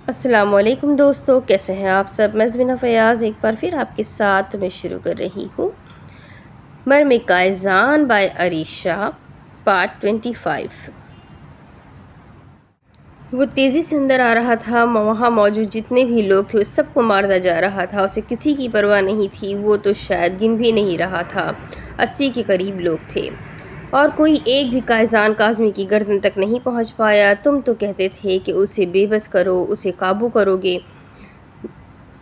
السلام علیکم دوستو، کیسے ہیں آپ سب؟ میں زبینہ فیاض ایک بار پھر آپ کے ساتھ میں شروع کر رہی ہوں مرم کائزان بائی عریشہ پارٹ 25۔ وہ تیزی سے اندر آ رہا تھا۔ وہاں موجود جتنے بھی لوگ تھے اس سب کو مارتا جا رہا تھا۔ اسے کسی کی پرواہ نہیں تھی۔ وہ تو شاید گن بھی نہیں رہا تھا، 80 کے قریب لوگ تھے اور کوئی ایک بھی کائزان کاظمی کی گردن تک نہیں پہنچ پایا۔ تم تو کہتے تھے کہ اسے بے بس کرو، اسے قابو کرو گے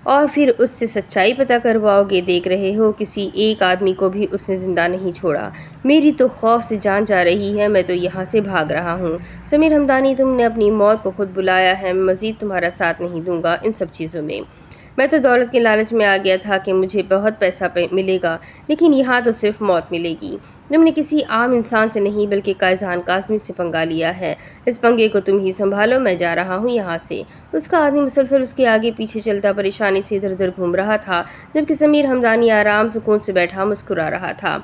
اور پھر اس سے سچائی پتہ کرواؤ گے۔ دیکھ رہے ہو کسی ایک آدمی کو بھی اس نے زندہ نہیں چھوڑا۔ میری تو خوف سے جان جا رہی ہے، میں تو یہاں سے بھاگ رہا ہوں۔ سمیر ہمدانی، تم نے اپنی موت کو خود بلایا ہے۔ میں مزید تمہارا ساتھ نہیں دوں گا ان سب چیزوں میں۔ میں تو دولت کے لالچ میں آ گیا تھا کہ مجھے بہت پیسہ ملے گا، لیکن یہاں تو صرف موت ملے گی۔ تم نے کسی عام انسان سے نہیں بلکہ کائزان کاظمی سے پنگا لیا ہے۔ اس پنگے کو تم ہی سنبھالو، میں جا رہا ہوں یہاں سے۔ اس کا آدمی مسلسل اس کے آگے پیچھے چلتا پریشانی سے ادھر ادھر گھوم رہا تھا، جبکہ سمیر ہمدانی آرام سکون سے بیٹھا مسکرا رہا تھا۔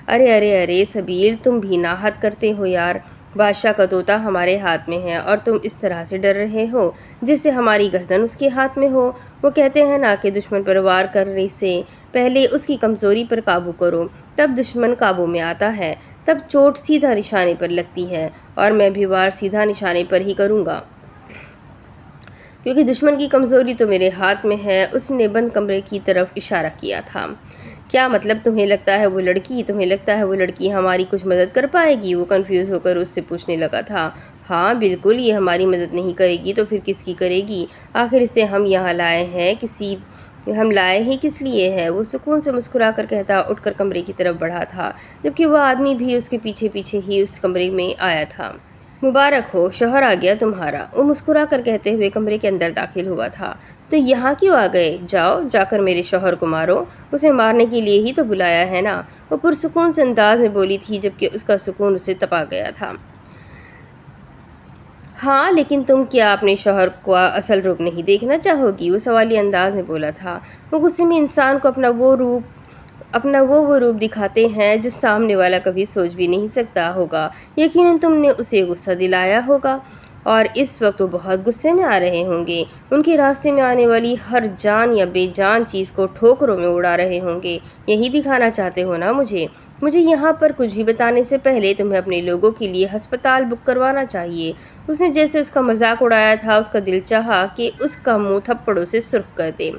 ارے ارے ارے سبیل، تم بھی نہ حد کرتے ہو یار۔ بادشاہ کا طوطا ہمارے ہاتھ میں ہے اور تم اس طرح سے ڈر رہے ہو جس سے ہماری گردن اس کے ہاتھ میں ہو۔ وہ کہتے ہیں نا کہ دشمن پر وار کرنے سے پہلے اس کی کمزوری پر قابو کرو، تب دشمن قابو میں آتا ہے، تب چوٹ سیدھا نشانے پر لگتی ہے۔ اور میں بھی وار سیدھا نشانے پر ہی کروں گا، کیونکہ دشمن کی کمزوری تو میرے ہاتھ میں ہے۔ اس نے بند کمرے کی طرف اشارہ کیا تھا۔ کیا مطلب؟ تمہیں لگتا ہے وہ لڑکی ہماری کچھ مدد کر پائے گی؟ وہ کنفیوز ہو کر اس سے پوچھنے لگا تھا۔ ہاں بالکل، یہ ہماری مدد نہیں کرے گی تو پھر کس کی کرے گی؟ آخر اسے ہم یہاں لائے ہیں، ہم لائے ہی کس لیے ہے؟ وہ سکون سے مسکرا کر کہتا اٹھ کر کمرے کی طرف بڑھا تھا، جبکہ وہ آدمی بھی اس کے پیچھے پیچھے ہی اس کمرے میں آیا تھا۔ مبارک ہو، شوہر آ گیا تمہارا، وہ مسکرا کر کہتے ہوئے کمرے کے اندر داخل ہوا تھا۔ تو یہاں کیوں آ گئے؟ جاؤ جا کر میرے شوہر کو مارو، اسے مارنے کے لیے ہی تو بلایا ہے نا، وہ پرسکون سے انداز میں بولی تھی، جبکہ اس کا سکون اسے تپا گیا تھا۔ ہاں لیکن تم کیا اپنے شوہر کو اصل روپ نہیں دیکھنا چاہو گی؟ وہ سوالیہ انداز میں بولا تھا۔ وہ غصے میں انسان کو اپنا وہ روپ دکھاتے ہیں جو سامنے والا کبھی سوچ بھی نہیں سکتا ہوگا۔ یقیناً تم نے اسے غصہ دلایا ہوگا اور اس وقت وہ بہت غصے میں آ رہے ہوں گے۔ ان کے راستے میں آنے والی ہر جان یا بے جان چیز کو ٹھوکروں میں اڑا رہے ہوں گے۔ یہی دکھانا چاہتے ہو نا مجھے یہاں پر کچھ بھی بتانے سے پہلے تمہیں اپنے لوگوں کے لیے ہسپتال بک کروانا چاہیے۔ اس نے جیسے اس کا مذاق اڑایا تھا، اس کا دل چاہا کہ اس کا منہ تھپڑوں سے سرخ کر دے۔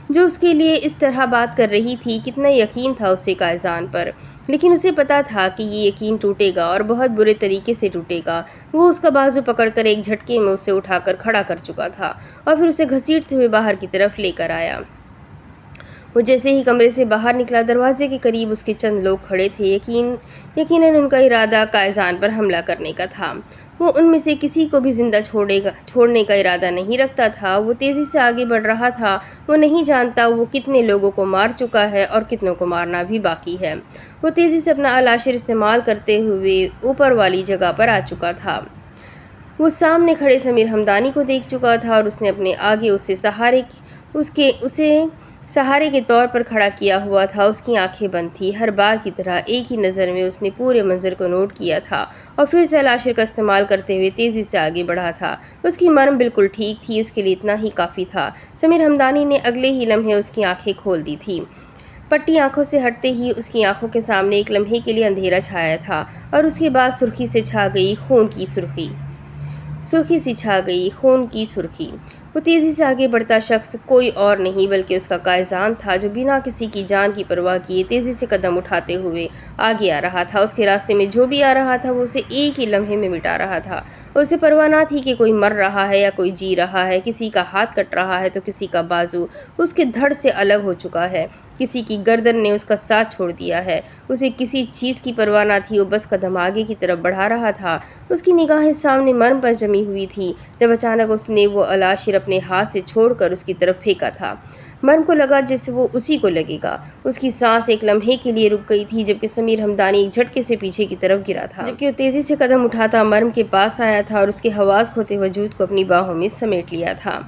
جو اس کے لیے اس طرح بات کر رہی تھی، کتنا یقین تھا اسے کائزان پر، لیکن اسے پتا تھا کہ یہ یقین ٹوٹے گا اور بہت برے طریقے سے ٹوٹے گا۔ وہ اس کا بازو پکڑ کر ایک جھٹکے میں اسے اٹھا کر کھڑا کر چکا تھا اور پھر اسے گھسیٹتے ہوئے باہر کی طرف لے کر آیا۔ وہ جیسے ہی کمرے سے باہر نکلا، دروازے کے قریب اس کے چند لوگ کھڑے تھے۔ یقیناً ان کا ارادہ کائزان پر حملہ کرنے کا تھا۔ وہ ان میں سے کسی کو بھی زندہ چھوڑنے کا ارادہ نہیں رکھتا تھا۔ وہ تیزی سے آگے بڑھ رہا تھا۔ وہ نہیں جانتا وہ کتنے لوگوں کو مار چکا ہے اور کتنوں کو مارنا بھی باقی ہے۔ وہ تیزی سے اپنا الاشر استعمال کرتے ہوئے اوپر والی جگہ پر آ چکا تھا۔ وہ سامنے کھڑے سمیر ہمدانی کو دیکھ چکا تھا اور اس نے اپنے آگے اسے سہارے کے طور پر کھڑا کیا ہوا تھا۔ اس کی آنکھیں بند تھیں۔ ہر بار کی طرح ایک ہی نظر میں اس نے پورے منظر کو نوٹ کیا تھا اور پھر سے الاشر کا استعمال کرتے ہوئے تیزی سے آگے بڑھا تھا۔ اس کی مرم بالکل ٹھیک تھی، اس کے لیے اتنا ہی کافی تھا۔ سمیر ہمدانی نے اگلے ہی لمحے اس کی آنکھیں کھول دی تھیں۔ پٹی آنکھوں سے ہٹتے ہی اس کی آنکھوں کے سامنے ایک لمحے کے لیے اندھیرا چھایا تھا اور اس کے بعد سرخی سے چھا گئی خون کی سرخی۔ وہ تیزی سے آگے بڑھتا شخص کوئی اور نہیں بلکہ اس کا کائزان تھا، جو بنا کسی کی جان کی پرواہ کیے تیزی سے قدم اٹھاتے ہوئے آگے آ رہا تھا۔ اس کے راستے میں جو بھی آ رہا تھا وہ اسے ایک ہی لمحے میں مٹا رہا تھا۔ اسے پرواہ نہ تھی کہ کوئی مر رہا ہے یا کوئی جی رہا ہے، کسی کا ہاتھ کٹ رہا ہے تو کسی کا بازو اس کے دھڑ سے الگ ہو چکا ہے، کسی کی گردن نے اس کا ساتھ چھوڑ دیا ہے۔ اسے کسی چیز کی پرواہ نہ تھی، وہ بس قدم آگے کی طرف بڑھا رہا تھا۔ اس کی نگاہیں سامنے مرم پر جمی ہوئی تھی جب اچانک اس نے وہ الاشر اپنے ہاتھ سے چھوڑ کر اس کی طرف پھینکا تھا۔ مرم کو لگا جیسے وہ اسی کو لگے گا۔ اس کی سانس ایک لمحے کے لیے رک گئی تھی، جبکہ سمیر ہمدانی ایک جھٹکے سے پیچھے کی طرف گرا تھا، جبکہ وہ تیزی سے قدم اٹھاتا مرم کے پاس آیا تھا اور اس کے حواس کھوتے وجود کو اپنی باہوں میں سمیٹ لیا تھا۔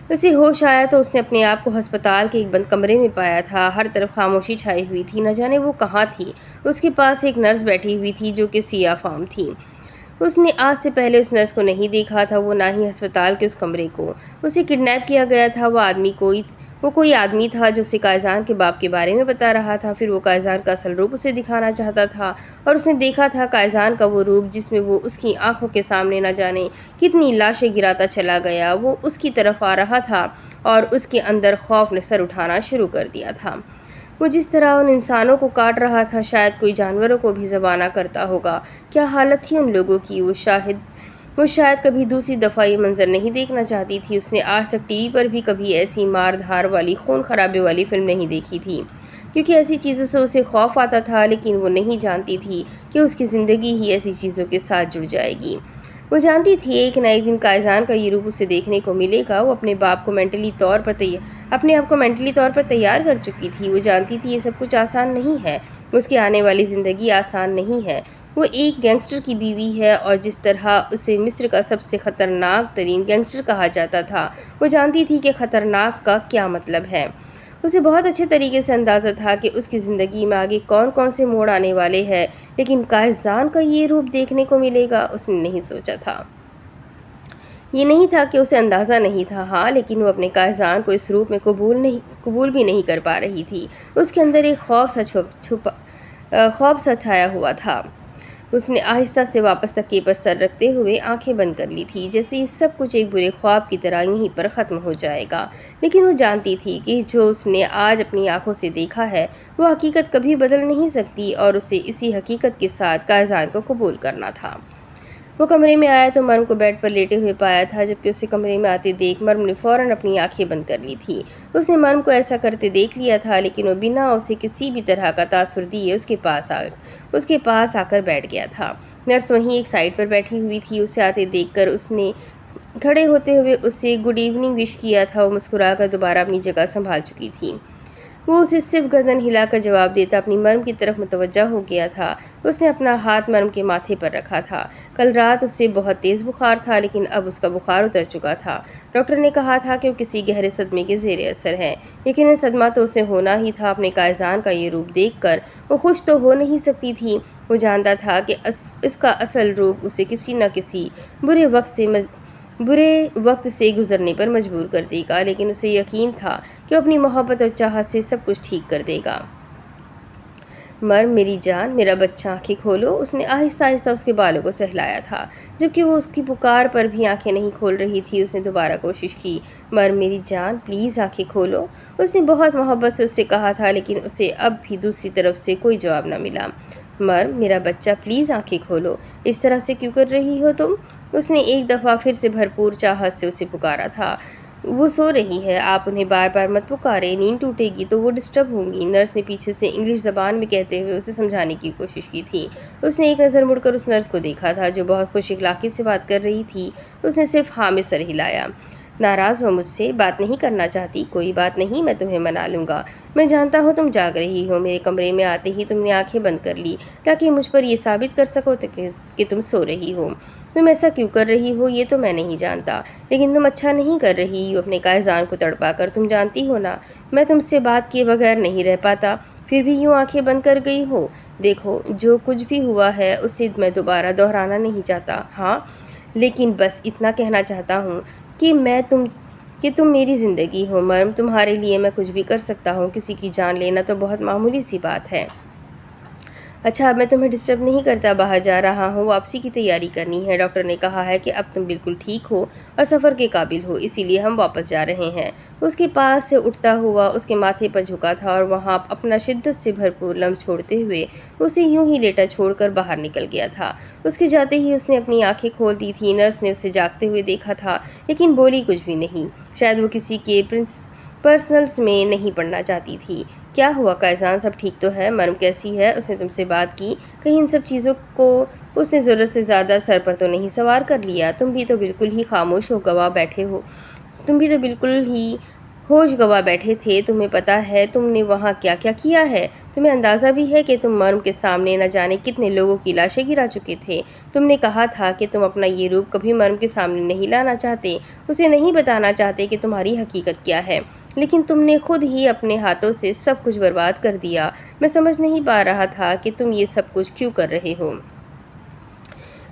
اسے ہوش آیا تو اس نے اپنے آپ کو ہسپتال کے ایک بند کمرے میں پایا تھا۔ ہر طرف خاموشی چھائی ہوئی تھی، نہ جانے وہ کہاں تھی۔ اس کے پاس ایک نرس بیٹھی ہوئی تھی جو کہ سیاہ فام تھی۔ اس نے آج سے پہلے اس نرس کو نہیں دیکھا تھا، وہ نہ ہی ہسپتال کے اس کمرے کو۔ اسے کڈنیپ کیا گیا تھا۔ وہ کوئی آدمی تھا جو اسے قائزان کے باپ کے بارے میں بتا رہا تھا، پھر وہ قائزان کا اصل روپ اسے دکھانا چاہتا تھا، اور اس نے دیکھا تھا قائزان کا وہ روپ جس میں وہ اس کی آنکھوں کے سامنے نہ جانے کتنی لاشیں گراتا چلا گیا۔ وہ اس کی طرف آ رہا تھا اور اس کے اندر خوف نے سر اٹھانا شروع کر دیا تھا۔ وہ جس طرح ان انسانوں کو کاٹ رہا تھا شاید کوئی جانوروں کو بھی ذبح نہ کرتا ہوگا۔ کیا حالت تھی ان لوگوں کی! وہ شاید کبھی دوسری دفعہ یہ منظر نہیں دیکھنا چاہتی تھی۔ اس نے آج تک ٹی وی پر بھی کبھی ایسی مار دھار والی، خون خرابے والی فلم نہیں دیکھی تھی، کیونکہ ایسی چیزوں سے اسے خوف آتا تھا، لیکن وہ نہیں جانتی تھی کہ اس کی زندگی ہی ایسی چیزوں کے ساتھ جڑ جائے گی۔ وہ جانتی تھی ایک نہ ایک دن قائزان کا یہ روپ اسے دیکھنے کو ملے گا۔ وہ اپنے آپ کو مینٹلی طور پر تیار کر چکی تھی۔ وہ جانتی تھی یہ سب کچھ آسان نہیں ہے، اس کی آنے والی زندگی آسان نہیں ہے۔ وہ ایک گینگسٹر کی بیوی ہے، اور جس طرح اسے مصر کا سب سے خطرناک ترین گینگسٹر کہا جاتا تھا، وہ جانتی تھی کہ خطرناک کا کیا مطلب ہے۔ اسے بہت اچھے طریقے سے اندازہ تھا کہ اس کی زندگی میں آگے کون کون سے موڑ آنے والے ہیں، لیکن قائزان کا یہ روپ دیکھنے کو ملے گا اس نے نہیں سوچا تھا۔ یہ نہیں تھا کہ اسے اندازہ نہیں تھا، ہاں، لیکن وہ اپنے قائزان کو اس روپ میں قبول بھی نہیں کر پا رہی تھی۔ اس کے اندر ایک خوف سا چھایا ہوا تھا۔ اس نے آہستہ سے واپس تکیے پر سر رکھتے ہوئے آنکھیں بند کر لی تھی، جیسے یہ سب کچھ ایک برے خواب کی طرح یہیں پر ختم ہو جائے گا۔ لیکن وہ جانتی تھی کہ جو اس نے آج اپنی آنکھوں سے دیکھا ہے وہ حقیقت کبھی بدل نہیں سکتی، اور اسے اسی حقیقت کے ساتھ قائزان کو قبول کرنا تھا۔ وہ کمرے میں آیا تو مرم کو بیڈ پر لیٹے ہوئے پایا تھا۔ جبکہ اسے کمرے میں آتے دیکھ مرم نے فوراً اپنی آنکھیں بند کر لی تھی۔ اس نے مرم کو ایسا کرتے دیکھ لیا تھا، لیکن وہ بنا اسے کسی بھی طرح کا تاثر دیے اس کے پاس آ کر بیٹھ گیا تھا۔ نرس وہیں ایک سائیڈ پر بیٹھی ہوئی تھی۔ اسے آتے دیکھ کر اس نے کھڑے ہوتے ہوئے اسے گڈ ایوننگ وش کیا تھا۔ وہ مسکرا کر دوبارہ اپنی جگہ سنبھال چکی تھی۔ وہ اسے صرف گردن ہلا کر جواب دیتا اپنی مرم کی طرف متوجہ ہو گیا تھا۔ اس نے اپنا ہاتھ مرم کے ماتھے پر رکھا تھا۔ کل رات اسے بہت تیز بخار تھا، لیکن اب اس کا بخار اتر چکا تھا۔ ڈاکٹر نے کہا تھا کہ وہ کسی گہرے صدمے کے زیر اثر ہے، لیکن یہ صدمہ تو اسے ہونا ہی تھا۔ اپنے قائزان کا یہ روپ دیکھ کر وہ خوش تو ہو نہیں سکتی تھی۔ وہ جانتا تھا کہ اس کا اصل روپ اسے کسی نہ کسی برے وقت سے گزرنے پر مجبور کر دے گا، لیکن اسے یقین تھا کہ وہ اپنی محبت اور چاہت سے سب کچھ ٹھیک کر دے گا۔ مرم، میری جان، میرا بچہ، آنکھیں کھولو۔ اس نے آہستہ آہستہ اس کے بالوں کو سہلایا تھا۔ جبکہ وہ اس کی پکار پر بھی آنکھیں نہیں کھول رہی تھی، اس نے دوبارہ کوشش کی۔ مرم، میری جان، پلیز آنکھیں کھولو۔ اس نے بہت محبت سے اس سے کہا تھا، لیکن اسے اب بھی دوسری طرف سے کوئی جواب نہ ملا۔ مرم، میرا بچہ، پلیز آنکھیں کھولو۔ اس طرح سے کیوں کر رہی ہو تم؟ اس نے ایک دفعہ پھر سے بھرپور چاہت سے اسے پکارا تھا۔ وہ سو رہی ہے، آپ انہیں بار بار مت پکاریں، نیند ٹوٹے گی تو وہ ڈسٹرب ہوں گی۔ نرس نے پیچھے سے انگلش زبان میں کہتے ہوئے اسے سمجھانے کی کوشش کی تھی۔ اس نے ایک نظر مڑ کر اس نرس کو دیکھا تھا جو بہت خوش اخلاقی سے بات کر رہی تھی۔ اس نے صرف ہاں میں سر ہلایا۔ ناراض ہو مجھ سے؟ بات نہیں کرنا چاہتی؟ کوئی بات نہیں، میں تمہیں منا لوں گا۔ میں جانتا ہوں تم جاگ رہی ہو۔ میرے کمرے میں آتے ہی تم نے آنکھیں بند کر لی تاکہ مجھ پر یہ ثابت کر سکو کہ تم سو رہی ہو۔ تم ایسا کیوں کر رہی ہو یہ تو میں نہیں جانتا، لیکن تم اچھا نہیں کر رہی ہو اپنے قائزان کو تڑپا کر۔ تم جانتی ہو نا میں تم سے بات کیے بغیر نہیں رہ پاتا، پھر بھی یوں آنکھیں بند کر گئی ہو۔ دیکھو، جو کچھ بھی ہوا ہے اسے میں دوبارہ دہرانا نہیں چاہتا، ہاں، لیکن بس اتنا کہنا چاہتا ہوں کہ تم میری زندگی ہو۔ مرم، تمہارے لیے میں کچھ بھی کر سکتا ہوں۔ کسی کی جان لینا تو بہت معمولی سی بات ہے۔ اچھا، اب میں تمہیں ڈسٹرب نہیں کرتا، باہر جا رہا ہوں، واپسی کی تیاری کرنی ہے۔ ڈاکٹر نے کہا ہے کہ اب تم بالکل ٹھیک ہو اور سفر کے قابل ہو، اسی لیے ہم واپس جا رہے ہیں۔ اس کے پاس سے اٹھتا ہوا اس کے ماتھے پر جھکا تھا اور وہاں اپنا شدت سے بھرپور لمس چھوڑتے ہوئے اسے یوں ہی لیٹا چھوڑ کر باہر نکل گیا تھا۔ اس کے جاتے ہی اس نے اپنی آنکھیں کھول دی تھی۔ نرس نے اسے جاگتے ہوئے دیکھا تھا، لیکن بولی کچھ بھی نہیں، شاید وہ کسی کے پرسنلز میں نہیں پڑھنا چاہتی تھی۔ کیا ہوا قائزان، سب ٹھیک تو ہے؟ مرم کیسی ہے؟ اس نے تم سے بات کی؟ کہیں ان سب چیزوں کو اس نے ضرورت سے زیادہ سر پر تو نہیں سوار کر لیا؟ تم بھی تو بالکل ہی خاموش ہوش گوا بیٹھے تھے۔ تمہیں پتا ہے تم نے وہاں کیا کیا کیا ہے؟ تمہیں اندازہ بھی ہے کہ تم مرم کے سامنے نہ جانے کتنے لوگوں کی لاشیں گرا چکے تھے؟ تم نے کہا تھا کہ تم اپنا یہ روپ کبھی مرم کے سامنے نہیں لانا چاہتے، اسے نہیں بتانا چاہتے کہ تمہاری حقیقت کیا ہے، لیکن تم نے خود ہی اپنے ہاتھوں سے سب کچھ برباد کر دیا۔ میں سمجھ نہیں پا رہا تھا کہ تم یہ سب کچھ کیوں کر رہے ہو۔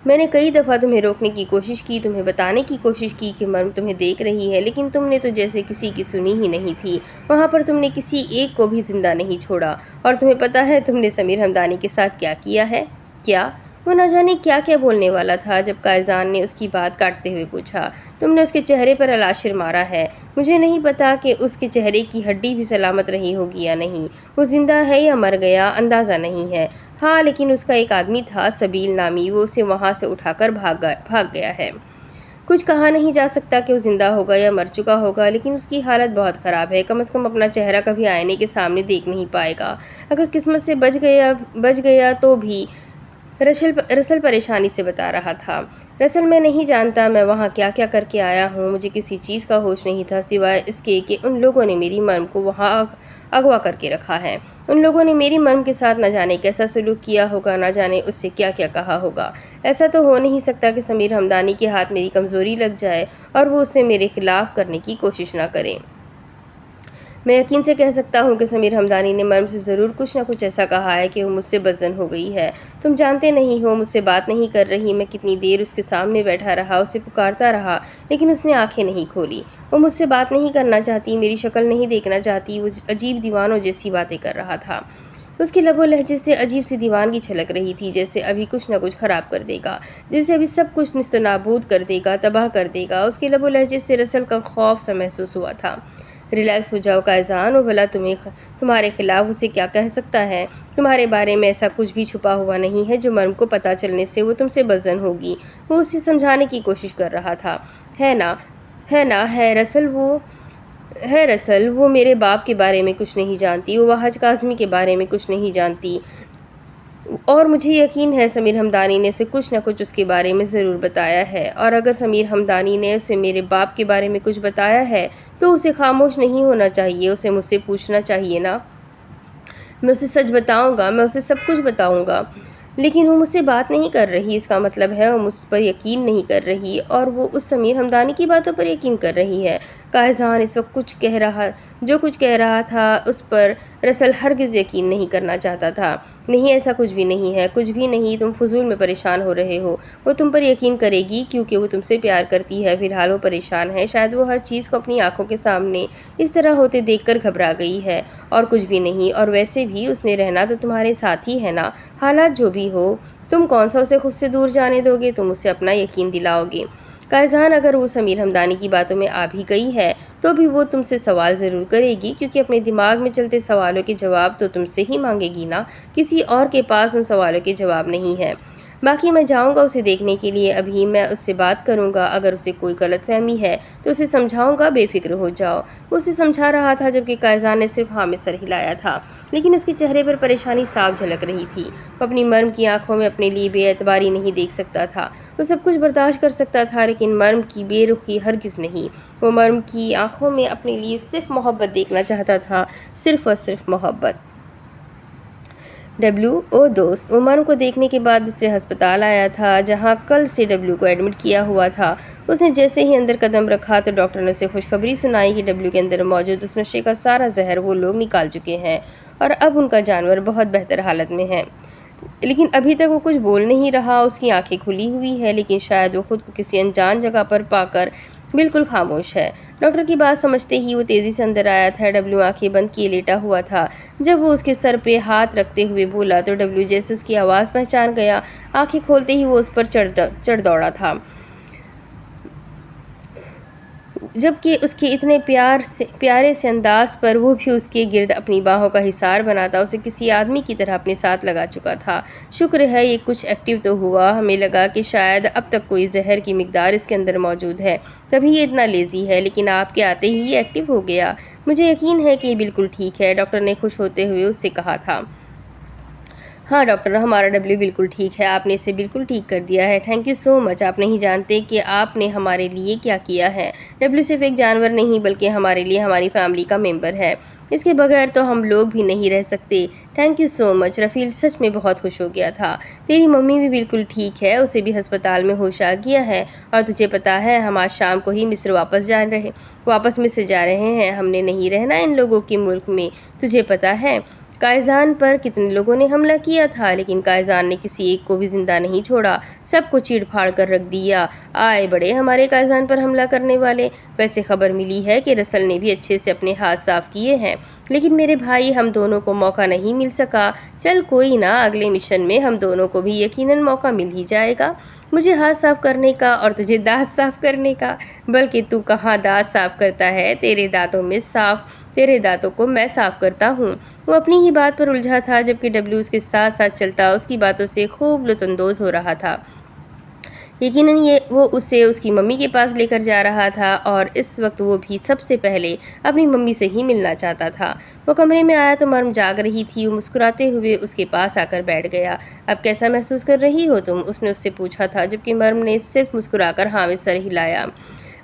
میں نے کئی دفعہ تمہیں روکنے کی کوشش کی، تمہیں بتانے کی کوشش کی کہ مرم تمہیں دیکھ رہی ہے، لیکن تم نے تو جیسے کسی کی سنی ہی نہیں تھی۔ وہاں پر تم نے کسی ایک کو بھی زندہ نہیں چھوڑا۔ اور تمہیں پتہ ہے تم نے سمیر ہمدانی کے ساتھ کیا کیا ہے؟ کیا؟ وہ نہ جانے کیا کیا بولنے والا تھا جب قائزان نے اس کی بات کاٹتے ہوئے پوچھا۔ تم نے اس کے چہرے پر الاشر مارا ہے۔ مجھے نہیں پتا کہ اس کے چہرے کی ہڈی بھی سلامت رہی ہوگی یا نہیں۔ وہ زندہ ہے یا مر گیا اندازہ نہیں ہے۔ ہاں لیکن اس کا ایک آدمی تھا سبیل نامی، وہ اسے وہاں سے اٹھا کر بھاگ گیا ہے۔ کچھ کہا نہیں جا سکتا کہ وہ زندہ ہوگا یا مر چکا ہوگا، لیکن اس کی حالت بہت خراب ہے۔ کم از کم اپنا چہرہ کبھی آئینے کے سامنے دیکھ نہیں پائے گا۔ اگر قسمت سے بچ گیا تو بھی۔ رسل پریشانی سے بتا رہا تھا۔ رسل میں نہیں جانتا میں وہاں کیا کیا کر کے آیا ہوں۔ مجھے کسی چیز کا ہوش نہیں تھا سوائے اس کے کہ ان لوگوں نے میری مرم کو وہاں اغوا کر کے رکھا ہے۔ ان لوگوں نے میری مرم کے ساتھ نہ جانے کیسا سلوک کیا ہوگا، نہ جانے اس سے کیا کیا کہا ہوگا۔ ایسا تو ہو نہیں سکتا کہ سمیر ہمدانی کے ہاتھ میری کمزوری لگ جائے اور وہ اسے میرے خلاف کرنے کی کوشش نہ کرے۔ میں یقین سے کہہ سکتا ہوں کہ سمیر ہمدانی نے مرم سے ضرور کچھ نہ کچھ ایسا کہا ہے کہ وہ مجھ سے بدظن ہو گئی ہے۔ تم جانتے نہیں ہو مجھ سے بات نہیں کر رہی، میں کتنی دیر اس کے سامنے بیٹھا رہا، اسے پکارتا رہا، لیکن اس نے آنکھیں نہیں کھولی۔ وہ مجھ سے بات نہیں کرنا چاہتی، میری شکل نہیں دیکھنا چاہتی۔ وہ عجیب دیوانوں جیسی باتیں کر رہا تھا۔ اس کے لب و لہجے سے عجیب سی دیوانگی چھلک رہی تھی، جیسے ابھی کچھ نہ کچھ خراب کر دے گا، جیسے ابھی سب کچھ نیست و نابود کر دے گا، تباہ کر دے گا۔ اس کے لب و لہجے سے رسل کا خوف سا محسوس ہوا تھا۔ ریلیکس ہو جاؤ قائزان، وہ بھلا تمہارے خلاف اسے کیا کہہ سکتا ہے؟ تمہارے بارے میں ایسا کچھ بھی چھپا ہوا نہیں ہے جو مرم کو پتہ چلنے سے وہ تم سے بدظن ہوگی۔ وہ اسے سمجھانے کی کوشش کر رہا تھا۔ ہے رسل، وہ میرے باپ کے بارے میں کچھ نہیں جانتی، وہ وحج کاظمی کے بارے میں کچھ نہیں جانتی، اور مجھے یقین ہے سمیر ہمدانی نے اسے کچھ نہ کچھ اس کے بارے میں ضرور بتایا ہے۔ اور اگر سمیر ہمدانی نے اسے میرے باپ کے بارے میں کچھ بتایا ہے تو اسے خاموش نہیں ہونا چاہیے، اسے مجھ سے پوچھنا چاہیے نا۔ میں اسے سچ بتاؤں گا، میں اسے سب کچھ بتاؤں گا۔ لیکن وہ مجھ سے بات نہیں کر رہی، اس کا مطلب ہے وہ مجھ پر یقین نہیں کر رہی، اور وہ اس سمیر ہمدانی کی باتوں پر یقین کر رہی ہے۔ قائزان اس وقت جو کچھ کہہ رہا تھا اس پر رسل ہرگز یقین نہیں کرنا چاہتا تھا۔ نہیں، ایسا کچھ بھی نہیں ہے، کچھ بھی نہیں، تم فضول میں پریشان ہو رہے ہو۔ وہ تم پر یقین کرے گی کیونکہ وہ تم سے پیار کرتی ہے، فی الحال وہ پریشان ہے، شاید وہ ہر چیز کو اپنی آنکھوں کے سامنے اس طرح ہوتے دیکھ کر گھبرا گئی ہے، اور کچھ بھی نہیں۔ اور ویسے بھی اس نے رہنا تو تمہارے ساتھ ہی ہے نا، حالات جو بھی ہو، تم کون سا اسے خود سے دور جانے دو گے، تم اسے اپنا یقین دلاؤ گے۔ قائزان، اگر وہ سمیر ہمدانی کی باتوں میں آ بھی گئی ہے تو بھی وہ تم سے سوال ضرور کرے گی، کیونکہ اپنے دماغ میں چلتے سوالوں کے جواب تو تم سے ہی مانگے گی نا، کسی اور کے پاس ان سوالوں کے جواب نہیں ہے۔ باقی میں جاؤں گا اسے دیکھنے کے لیے، ابھی میں اس سے بات کروں گا، اگر اسے کوئی غلط فہمی ہے تو اسے سمجھاؤں گا، بے فکر ہو جاؤ۔ وہ اسے سمجھا رہا تھا جبکہ قائزان نے صرف ہاں میں سر ہلایا تھا، لیکن اس کے چہرے پر پریشانی صاف جھلک رہی تھی۔ وہ اپنی مرم کی آنکھوں میں اپنے لیے بے اعتباری نہیں دیکھ سکتا تھا۔ وہ سب کچھ برداشت کر سکتا تھا لیکن مرم کی بے رخی ہرگز نہیں۔ وہ مرم کی آنکھوں میں اپنے لیے صرف محبت دیکھنا چاہتا تھا، صرف اور صرف محبت۔ او دوست، وہ مرم کو دیکھنے کے بعد دوسرے ہسپتال آیا تھا جہاں کل سے کو ایڈمٹ کیا ہوا تھا۔ اس نے جیسے ہی اندر قدم رکھا تو ڈاکٹر نے اسے خوشخبری سنائی کہ کے اندر موجود اس نشے کا سارا زہر وہ لوگ نکال چکے ہیں اور اب ان کا جانور بہت بہتر حالت میں ہے۔ لیکن ابھی تک وہ کچھ بول نہیں رہا، اس کی آنکھیں کھلی ہوئی ہے، لیکن شاید وہ خود کو کسی انجان جگہ پر پا کر بالکل خاموش ہے۔ ڈاکٹر کی بات سمجھتے ہی وہ تیزی سے اندر آیا تھا۔ آنکھیں بند کیے لیٹا ہوا تھا۔ جب وہ اس کے سر پہ ہاتھ رکھتے ہوئے بولا تو جیسے اس کی آواز پہچان گیا۔ آنکھیں کھولتے ہی وہ اس پر چڑھ دوڑا تھا، جبکہ اس کے اتنے پیارے سے انداز پر وہ بھی اس کے گرد اپنی باہوں کا حصار بناتا اسے کسی آدمی کی طرح اپنے ساتھ لگا چکا تھا۔ شکر ہے یہ کچھ ایکٹیو تو ہوا، ہمیں لگا کہ شاید اب تک کوئی زہر کی مقدار اس کے اندر موجود ہے، تبھی یہ اتنا لیزی ہے، لیکن آپ کے آتے ہی یہ ایکٹیو ہو گیا۔ مجھے یقین ہے کہ یہ بالکل ٹھیک ہے، ڈاکٹر نے خوش ہوتے ہوئے اس سے کہا تھا۔ ہاں ڈاکٹر، ہمارا بالکل ٹھیک ہے، آپ نے اسے بالکل ٹھیک کر دیا ہے، تھینک یو سو مچ۔ آپ نہیں جانتے کہ آپ نے ہمارے لیے کیا کیا ہے۔ صرف ایک جانور نہیں بلکہ ہمارے لیے ہماری فیملی کا ممبر ہے، اس کے بغیر تو ہم لوگ بھی نہیں رہ سکتے۔ تھینک یو سو مچ۔ رفیل سچ میں بہت خوش ہو گیا تھا۔ تیری ممی بھی بالکل ٹھیک ہے، اسے بھی ہسپتال میں ہوش آ گیا ہے، اور تجھے پتا ہے ہم آج شام کو ہی واپس مصر جا رہے ہیں، ہم نے نہیں رہنا ان لوگوں کے ملک میں، تجھے پتا ہے۔ قائزان پر کتنے لوگوں نے حملہ کیا تھا، لیکن قائزان نے کسی ایک کو بھی زندہ نہیں چھوڑا، سب کو چیڑ پھاڑ کر رکھ دیا۔ آئے بڑے ہمارے قائزان پر حملہ کرنے والے۔ ویسے خبر ملی ہے کہ رسل نے بھی اچھے سے اپنے ہاتھ صاف کیے ہیں، لیکن میرے بھائی ہم دونوں کو موقع نہیں مل سکا۔ چل کوئی نہ، اگلے مشن میں ہم دونوں کو بھی یقیناً موقع مل ہی جائے گا، مجھے ہاتھ صاف کرنے کا اور تجھے دانت صاف کرنے کا۔ بلکہ تو کہاں دانت صاف کرتا ہے، تیرے دانتوں کو میں صاف کرتا ہوں۔ وہ اپنی ہی بات پر الجھا تھا، جبکہ ڈبلیو اس کے ساتھ ساتھ چلتا اس کی باتوں سے خوب لطف اندوز ہو رہا تھا۔ یقیناً وہ اسے اس کی ممی کے پاس لے کر جا رہا تھا، اور اس وقت وہ بھی سب سے پہلے اپنی ممی سے ہی ملنا چاہتا تھا۔ وہ کمرے میں آیا تو مرم جاگ رہی تھی۔ وہ مسکراتے ہوئے اس کے پاس آ کر بیٹھ گیا۔ اب کیسا محسوس کر رہی ہو تم؟ اس نے اس سے پوچھا تھا، جبکہ مرم نے صرف مسکرا کر ہاں میں سر ہلایا۔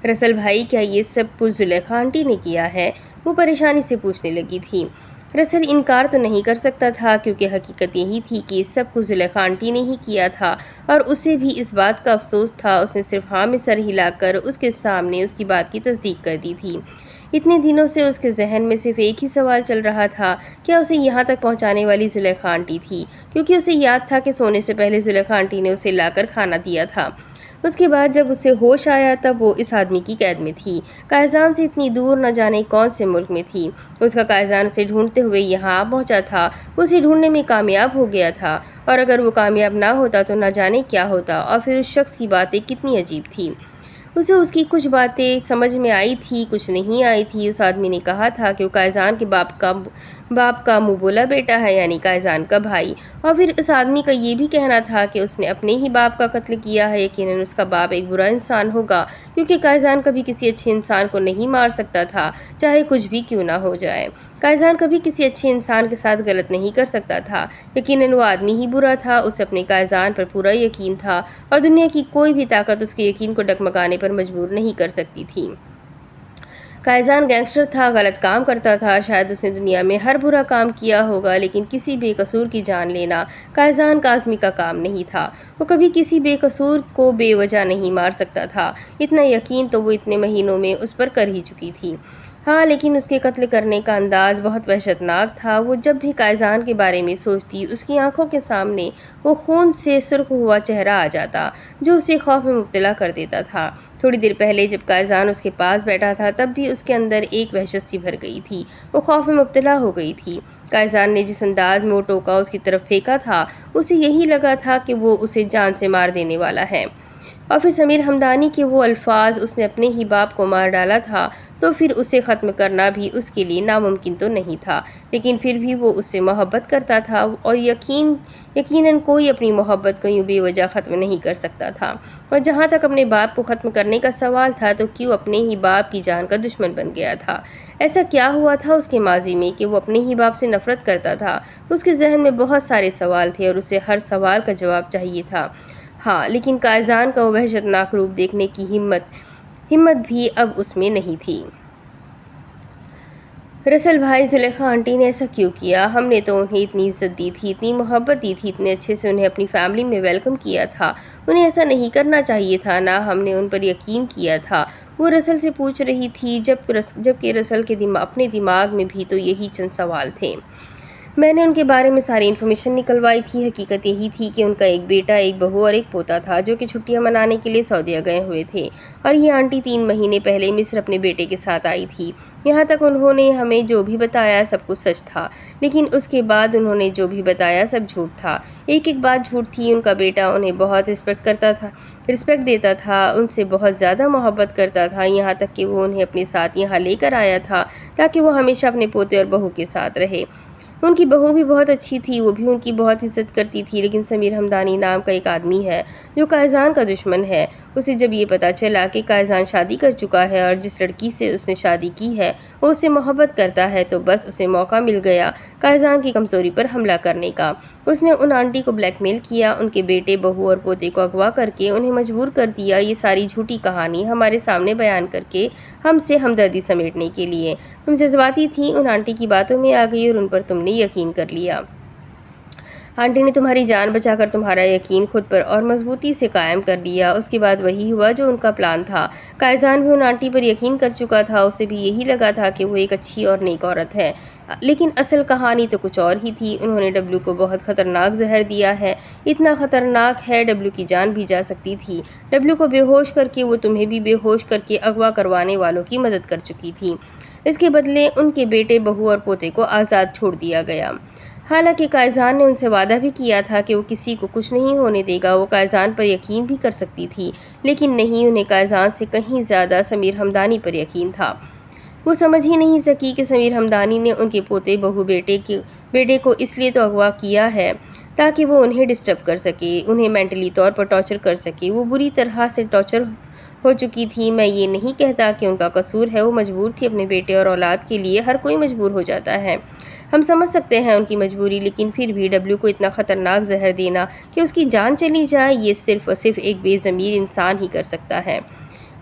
رسل بھائی، کیا یہ سب کچھ زلیخا آنٹی نے کیا ہے؟ وہ پریشانی سے پوچھنے لگی تھی۔ رسل انکار تو نہیں کر سکتا تھا، کیونکہ حقیقت یہی تھی کہ سب کچھ زلیخا آنٹی نے ہی کیا تھا، اور اسے بھی اس بات کا افسوس تھا۔ اس نے صرف ہاں میں سر ہلا کر اس کے سامنے اس کی بات کی تصدیق کر دی تھی۔ اتنے دنوں سے اس کے ذہن میں صرف ایک ہی سوال چل رہا تھا، کیا اسے یہاں تک پہنچانے والی زلیخا آنٹی تھی؟ کیونکہ اسے یاد تھا کہ سونے سے پہلے زلیخا آنٹی نے اسے لا کر کھانا دیا تھا۔ اس کے بعد جب اسے ہوش آیا تب وہ اس آدمی کی قید میں تھی، قائزان سے اتنی دور، نہ جانے کون سے ملک میں تھی۔ اس کا قائزان اسے ڈھونڈتے ہوئے یہاں پہنچا تھا، وہ اسے ڈھونڈنے میں کامیاب ہو گیا تھا، اور اگر وہ کامیاب نہ ہوتا تو نہ جانے کیا ہوتا۔ اور پھر اس شخص کی باتیں کتنی عجیب تھیں۔ اسے اس کی کچھ باتیں سمجھ میں آئی تھی، کچھ نہیں آئی تھی۔ اس آدمی نے کہا تھا کہ وہ قائزان کے باپ کا منہ بولا بیٹا ہے، یعنی قائزان کا بھائی، اور پھر اس آدمی کا یہ بھی کہنا تھا کہ اس نے اپنے ہی باپ کا قتل کیا ہے۔ یقیناً اس کا باپ ایک برا انسان ہوگا، کیونکہ قائزان کبھی کسی اچھے انسان کو نہیں مار سکتا تھا، چاہے کچھ بھی کیوں نہ ہو جائے۔ قائزان کبھی کسی اچھے انسان کے ساتھ غلط نہیں کر سکتا تھا۔ یقیناً وہ آدمی ہی برا تھا۔ اسے اپنے قائزان پر پورا یقین تھا، اور دنیا کی کوئی بھی طاقت اس کے یقین کو ڈگمگانے پر مجبور نہیں کر سکتی تھی۔ قائزان گینگسٹر تھا، غلط کام کرتا تھا، شاید اس نے دنیا میں ہر برا کام کیا ہوگا، لیکن کسی بے قصور کی جان لینا قائزان کا آزمی کا کام نہیں تھا۔ وہ کبھی کسی بے قصور کو بے وجہ نہیں مار سکتا تھا۔ اتنا یقین تو وہ اتنے مہینوں میں اس پر کر ہی چکی تھی۔ ہاں، لیکن اس کے قتل کرنے کا انداز بہت وحشتناک تھا۔ وہ جب بھی قائزان کے بارے میں سوچتی، اس کی آنکھوں کے سامنے وہ خون سے سرخ ہوا چہرہ آ جاتا، جو اسے خوف میں مبتلا کر دیتا تھا۔ تھوڑی دیر پہلے جب قائزان اس کے پاس بیٹھا تھا، تب بھی اس کے اندر ایک وحشت سی بھر گئی تھی، وہ خوف میں مبتلا ہو گئی تھی۔ قائزان نے جس انداز میں وہ ٹوکا اس کی طرف پھینکا تھا، اسے یہی لگا تھا کہ وہ اسے جان سے مار دینے والا ہے۔ اور پھر سمیر ہمدانی کے وہ الفاظ، اس نے اپنے ہی باپ کو مار ڈالا تھا، تو پھر اسے ختم کرنا بھی اس کے لیے ناممکن تو نہیں تھا، لیکن پھر بھی وہ اس سے محبت کرتا تھا، اور یقیناً کوئی اپنی محبت کو یوں بے وجہ ختم نہیں کر سکتا تھا۔ اور جہاں تک اپنے باپ کو ختم کرنے کا سوال تھا، تو کیوں اپنے ہی باپ کی جان کا دشمن بن گیا تھا؟ ایسا کیا ہوا تھا اس کے ماضی میں کہ وہ اپنے ہی باپ سے نفرت کرتا تھا؟ اس کے ذہن میں بہت سارے سوال تھے، اور اسے ہر سوال کا جواب چاہیے تھا۔ ہاں، لیکن قائزان کا وہ وحشتناک روپ دیکھنے کی ہمت بھی اب اس میں نہیں تھی۔ رسل بھائی، زلیخا آنٹی نے ایسا کیوں کیا؟ ہم نے تو انہیں اتنی عزت دی تھی، اتنی محبت دی تھی، اتنے اچھے سے انہیں اپنی فیملی میں ویلکم کیا تھا، انہیں ایسا نہیں کرنا چاہیے تھا، نہ ہم نے ان پر یقین کیا تھا۔ وہ رسل سے پوچھ رہی تھی، جبکہ رسل کے اپنے دماغ میں بھی تو یہی چند سوال تھے۔ میں نے ان کے بارے میں ساری انفارمیشن نکلوائی تھی۔ حقیقت یہی تھی کہ ان کا ایک بیٹا، ایک بہو اور ایک پوتا تھا، جو کہ چھٹیاں منانے کے لیے سعودیہ گئے ہوئے تھے، اور یہ آنٹی 3 مہینے پہلے مصر اپنے بیٹے کے ساتھ آئی تھی۔ یہاں تک انہوں نے ہمیں جو بھی بتایا سب کچھ سچ تھا، لیکن اس کے بعد انہوں نے جو بھی بتایا سب جھوٹ تھا۔ ایک بات جھوٹ تھی، ان کا بیٹا انہیں بہت رسپیکٹ دیتا تھا، ان سے بہت زیادہ محبت کرتا تھا، یہاں تک کہ وہ انہیں اپنے ساتھ یہاں لے کر آیا تھا تاکہ وہ ہمیشہ اپنے پوتے اور بہو کے ساتھ رہے۔ ان کی بہو بھی بہت اچھی تھی، وہ بھی ان کی بہت عزت کرتی تھی، لیکن سمیر ہمدانی نام کا ایک آدمی ہے جو قائزان کا دشمن ہے۔ اسے جب یہ پتا چلا کہ قائزان شادی کر چکا ہے، اور جس لڑکی سے اس نے شادی کی ہے وہ اس سے محبت کرتا ہے، تو بس اسے موقع مل گیا قائزان کی کمزوری پر حملہ کرنے کا۔ اس نے ان آنٹی کو بلیک میل کیا، ان کے بیٹے، بہو اور پوتے کو اغوا کر کے انہیں مجبور کر دیا یہ ساری جھوٹی کہانی ہمارے سامنے بیان کر کے ہم سے ہمدردی سمیٹنے کے لیے۔ تم جذباتی تھی، ان آنٹی کی باتوں میں آ گئی اور ان پر تم نے یقین کر لیا۔ آنٹی نے تمہاری جان بچا کر تمہارا یقین خود پر اور مضبوطی سے قائم کر دیا۔ اس کے بعد وہی ہوا جو ان کا پلان تھا۔ قائزان بھی ان آنٹی پر یقین کر چکا تھا، اسے بھی یہی لگا تھا کہ وہ ایک اچھی اور نیک عورت ہے، لیکن اصل کہانی تو کچھ اور ہی تھی۔ انہوں نے ڈبلو کو بہت خطرناک زہر دیا ہے، اتنا خطرناک ہے ڈبلو کی جان بھی جا سکتی تھی۔ ڈبلو کو بے ہوش کر کے وہ تمہیں بھی بے ہوش کر کے اغوا کروانے والوں کی مدد کر چکی تھی۔ اس کے بدلے ان کے بیٹے، بہو اور پوتے کو آزاد چھوڑ دیا گیا۔ حالانکہ قائزان نے ان سے وعدہ بھی کیا تھا کہ وہ کسی کو کچھ نہیں ہونے دے گا۔ وہ قائزان پر یقین بھی کر سکتی تھی، لیکن نہیں، انہیں قائزان سے کہیں زیادہ سمیر ہمدانی پر یقین تھا۔ وہ سمجھ ہی نہیں سکی کہ سمیر ہمدانی نے ان کے پوتے، بہو، بیٹے کو اس لیے تو اغوا کیا ہے تاکہ وہ انہیں ڈسٹرب کر سکے، انہیں مینٹلی طور پر ٹارچر کر سکے۔ وہ بری طرح سے ٹارچر ہو چکی تھی۔ میں یہ نہیں کہتا کہ ان کا قصور ہے، وہ مجبور تھی اپنے بیٹے اور اولاد کے لیے، ہر کوئی مجبور ہو جاتا ہے، ہم سمجھ سکتے ہیں ان کی مجبوری، لیکن پھر بھی ڈبلو کو اتنا خطرناک زہر دینا کہ اس کی جان چلی جائے، یہ صرف اور صرف ایک بے ضمیر انسان ہی کر سکتا ہے۔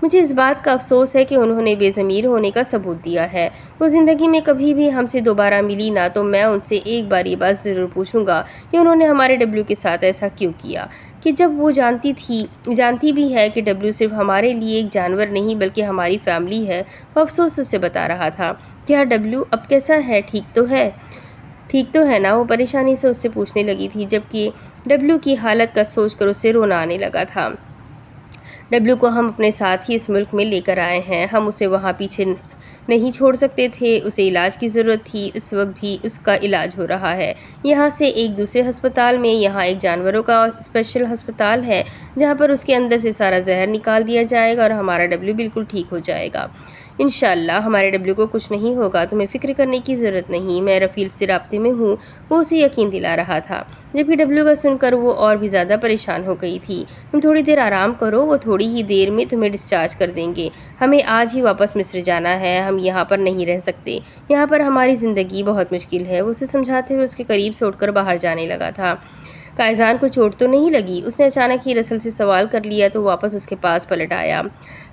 مجھے اس بات کا افسوس ہے کہ انہوں نے بے ضمیر ہونے کا ثبوت دیا ہے۔ وہ زندگی میں کبھی بھی ہم سے دوبارہ ملی نہ تو میں ان سے ایک بار یہ بات ضرور پوچھوں گا کہ انہوں نے ہمارے ڈبلو کے ساتھ ایسا کیوں کیا، کہ جب وہ جانتی بھی ہے کہ ڈبلو صرف ہمارے لیے ایک جانور نہیں بلکہ ہماری فیملی ہے۔ وہ افسوس سے بتا رہا تھا، کیا ڈبلو اب کیسا ہے، ٹھیک تو ہے نا؟ وہ پریشانی سے اس سے پوچھنے لگی تھی، جبکہ ڈبلو کی حالت کا سوچ کر اسے رونا آنے لگا تھا۔ ڈبلو کو ہم اپنے ساتھ ہی اس ملک میں لے کر آئے ہیں، ہم اسے وہاں پیچھے نہیں چھوڑ سکتے تھے، اسے علاج کی ضرورت تھی، اس وقت بھی اس کا علاج ہو رہا ہے یہاں سے ایک دوسرے ہسپتال میں۔ یہاں ایک جانوروں کا اسپیشل ہسپتال ہے جہاں پر اس کے اندر سے سارا زہر نکال دیا جائے گا اور ہمارا ڈبلو بالکل ٹھیک ہو جائے گا انشاءاللہ۔ ہمارے ڈبلو کو کچھ نہیں ہوگا، تمہیں فکر کرنے کی ضرورت نہیں، میں رفیل سے رابطے میں ہوں، وہ اسے یقین دلا رہا تھا، جبکہ ڈبلو کا سن کر وہ اور بھی زیادہ پریشان ہو گئی تھی۔ تم تھوڑی دیر آرام کرو، وہ تھوڑی ہی دیر میں تمہیں ڈسچارج کر دیں گے، ہمیں آج ہی واپس مصر جانا ہے، ہم یہاں پر نہیں رہ سکتے، یہاں پر ہماری زندگی بہت مشکل ہے۔ وہ اسے سمجھاتے ہوئے اس کے قریب سے اٹھ کر باہر جانے لگا تھا۔ قائزان کو چوٹ تو نہیں لگی؟ اس نے اچانک ہی رسل سے سوال کر لیا تو واپس اس کے پاس پلٹ آیا۔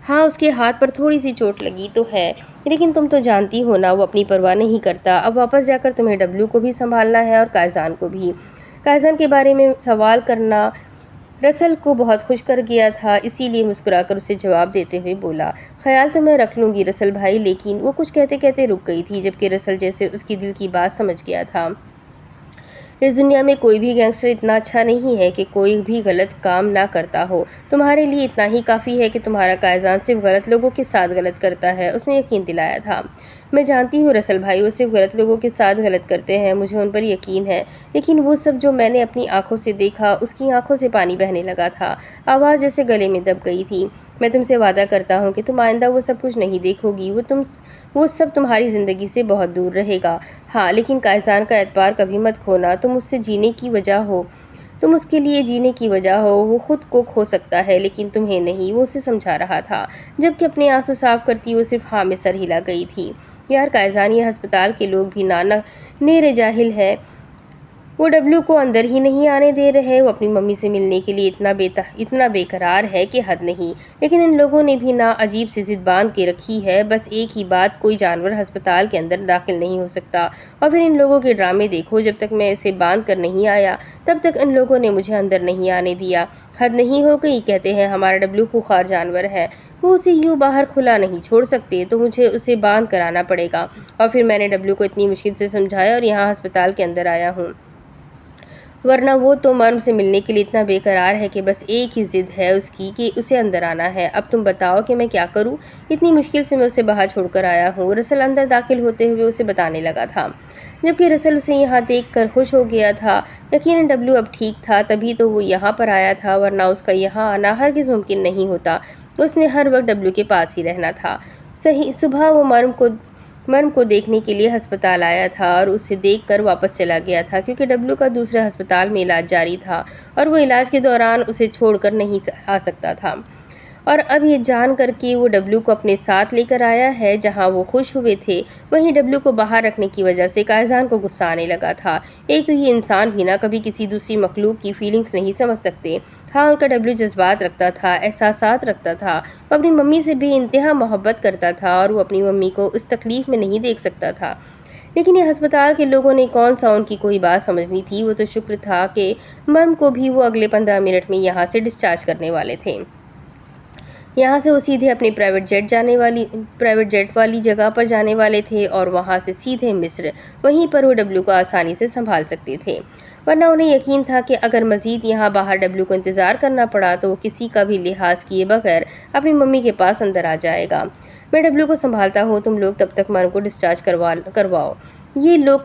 ہاں، اس کے ہاتھ پر تھوڑی سی چوٹ لگی تو ہے، لیکن تم تو جانتی ہو نا، وہ اپنی پرواہ نہیں کرتا۔ اب واپس جا کر تمہیں ڈبلو کو بھی سنبھالنا ہے اور قائزان کو بھی۔ قائزان کے بارے میں سوال کرنا رسل کو بہت خوش کر گیا تھا، اسی لیے مسکرا کر اسے جواب دیتے ہوئے بولا، خیال تو میں رکھ لوں گی رسل بھائی، لیکن وہ کچھ کہتے کہتے رک گئی تھی، جبکہ رسل جیسے اس کی دل کی بات سمجھ گیا تھا۔ اس دنیا میں کوئی بھی گینگسٹر اتنا اچھا نہیں ہے کہ کوئی بھی غلط کام نہ کرتا ہو، تمہارے لیے اتنا ہی کافی ہے کہ تمہارا قائزان صرف غلط لوگوں کے ساتھ غلط کرتا ہے، اس نے یقین دلایا تھا۔ میں جانتی ہوں رسل بھائی، وہ صرف غلط لوگوں کے ساتھ غلط کرتے ہیں، مجھے ان پر یقین ہے، لیکن وہ سب جو میں نے اپنی آنکھوں سے دیکھا، اس کی آنکھوں سے پانی بہنے لگا تھا، آواز جیسے گلے میں دب گئی تھی۔ میں تم سے وعدہ کرتا ہوں کہ تم آئندہ وہ سب کچھ نہیں دیکھو گی، وہ سب تمہاری زندگی سے بہت دور رہے گا۔ ہاں، لیکن قائزان کا اعتبار کبھی مت کھونا، تم اس سے جینے کی وجہ ہو، تم اس کے لیے جینے کی وجہ ہو، وہ خود کو کھو سکتا ہے لیکن تمہیں نہیں، وہ اسے سمجھا رہا تھا، جبکہ اپنے آنسو صاف کرتی وہ صرف ہاں میں سر ہلا گئی تھی۔ یار قائزان، یہ ہسپتال کے لوگ بھی نیرے جاہل ہے، وہ ڈبلو کو اندر ہی نہیں آنے دے رہے، وہ اپنی ممی سے ملنے کے لیے اتنا بے قرار ہے کہ حد نہیں، لیکن ان لوگوں نے بھی عجیب سی ضد باندھ کے رکھی ہے، بس ایک ہی بات، کوئی جانور ہسپتال کے اندر داخل نہیں ہو سکتا، اور پھر ان لوگوں کے ڈرامے دیکھو، جب تک میں اسے باندھ کر نہیں آیا تب تک ان لوگوں نے مجھے اندر نہیں آنے دیا، حد نہیں ہو گئی؟ کہتے ہیں ہمارا ڈبلو خوخار جانور ہے، وہ اسے یوں باہر کھلا نہیں چھوڑ سکتے، تو مجھے اسے باندھ کر آنا پڑے گا، اور پھر میں نے ڈبلو کو اتنی مشکل سے سمجھایا اور یہاں ہسپتال کے اندر آیا ہوں، ورنہ وہ تو مرم سے ملنے کے لیے اتنا بے قرار ہے کہ بس ایک ہی ضد ہے اس کی کہ اسے اندر آنا ہے۔ اب تم بتاؤ کہ میں کیا کروں؟ اتنی مشکل سے میں اسے باہر چھوڑ کر آیا ہوں، رسل اندر داخل ہوتے ہوئے اسے بتانے لگا تھا، جبکہ رسل اسے یہاں دیکھ کر خوش ہو گیا تھا۔ یقیناً ڈبلو اب ٹھیک تھا، تبھی تو وہ یہاں پر آیا تھا، ورنہ اس کا یہاں آنا ہرگز ممکن نہیں ہوتا، اس نے ہر وقت ڈبلو کے پاس ہی رہنا تھا۔ صبح وہ مرم کو دیکھنے کے لیے ہسپتال آیا تھا اور اسے دیکھ کر واپس چلا گیا تھا، کیونکہ ڈبلو کا دوسرے ہسپتال میں علاج جاری تھا اور وہ علاج کے دوران اسے چھوڑ کر نہیں آ سکتا تھا، اور اب یہ جان کر کہ وہ ڈبلو کو اپنے ساتھ لے کر آیا ہے جہاں وہ خوش ہوئے تھے، وہیں ڈبلو کو باہر رکھنے کی وجہ سے قائزان کو غصہ آنے لگا تھا۔ ایک تو یہ انسان بھی کبھی کسی دوسری مخلوق کی فیلنگز نہیں سمجھ سکتے۔ ہاں، ان کا ڈبلو جذبات رکھتا تھا، احساسات رکھتا تھا، وہ اپنی ممی سے بے انتہا محبت کرتا تھا اور وہ اپنی ممی کو اس تکلیف میں نہیں دیکھ سکتا تھا، لیکن یہ ہسپتال کے لوگوں نے کون سا ان کی کوئی بات سمجھنی تھی، وہ تو شکر تھا کہ مرم کو بھی وہ اگلے 15 منٹ میں یہاں سے ڈسچارج کرنے والے تھے۔ یہاں سے وہ سیدھے اپنی پرائیویٹ جیٹ والی جگہ پر جانے والے تھے اور وہاں سے سیدھے مصر، وہیں پر وہ ڈبلو کو آسانی سے سنبھال سکتے تھے، ورنہ انہیں یقین تھا کہ اگر مزید یہاں باہر ڈبلو کو انتظار کرنا پڑا تو وہ کسی کا بھی لحاظ کیے بغیر اپنی ممی کے پاس اندر آ جائے گا۔ میں ڈبلو کو سنبھالتا ہوں، تم لوگ تب تک مرم کو ڈسچارج کرواؤ۔ یہ لو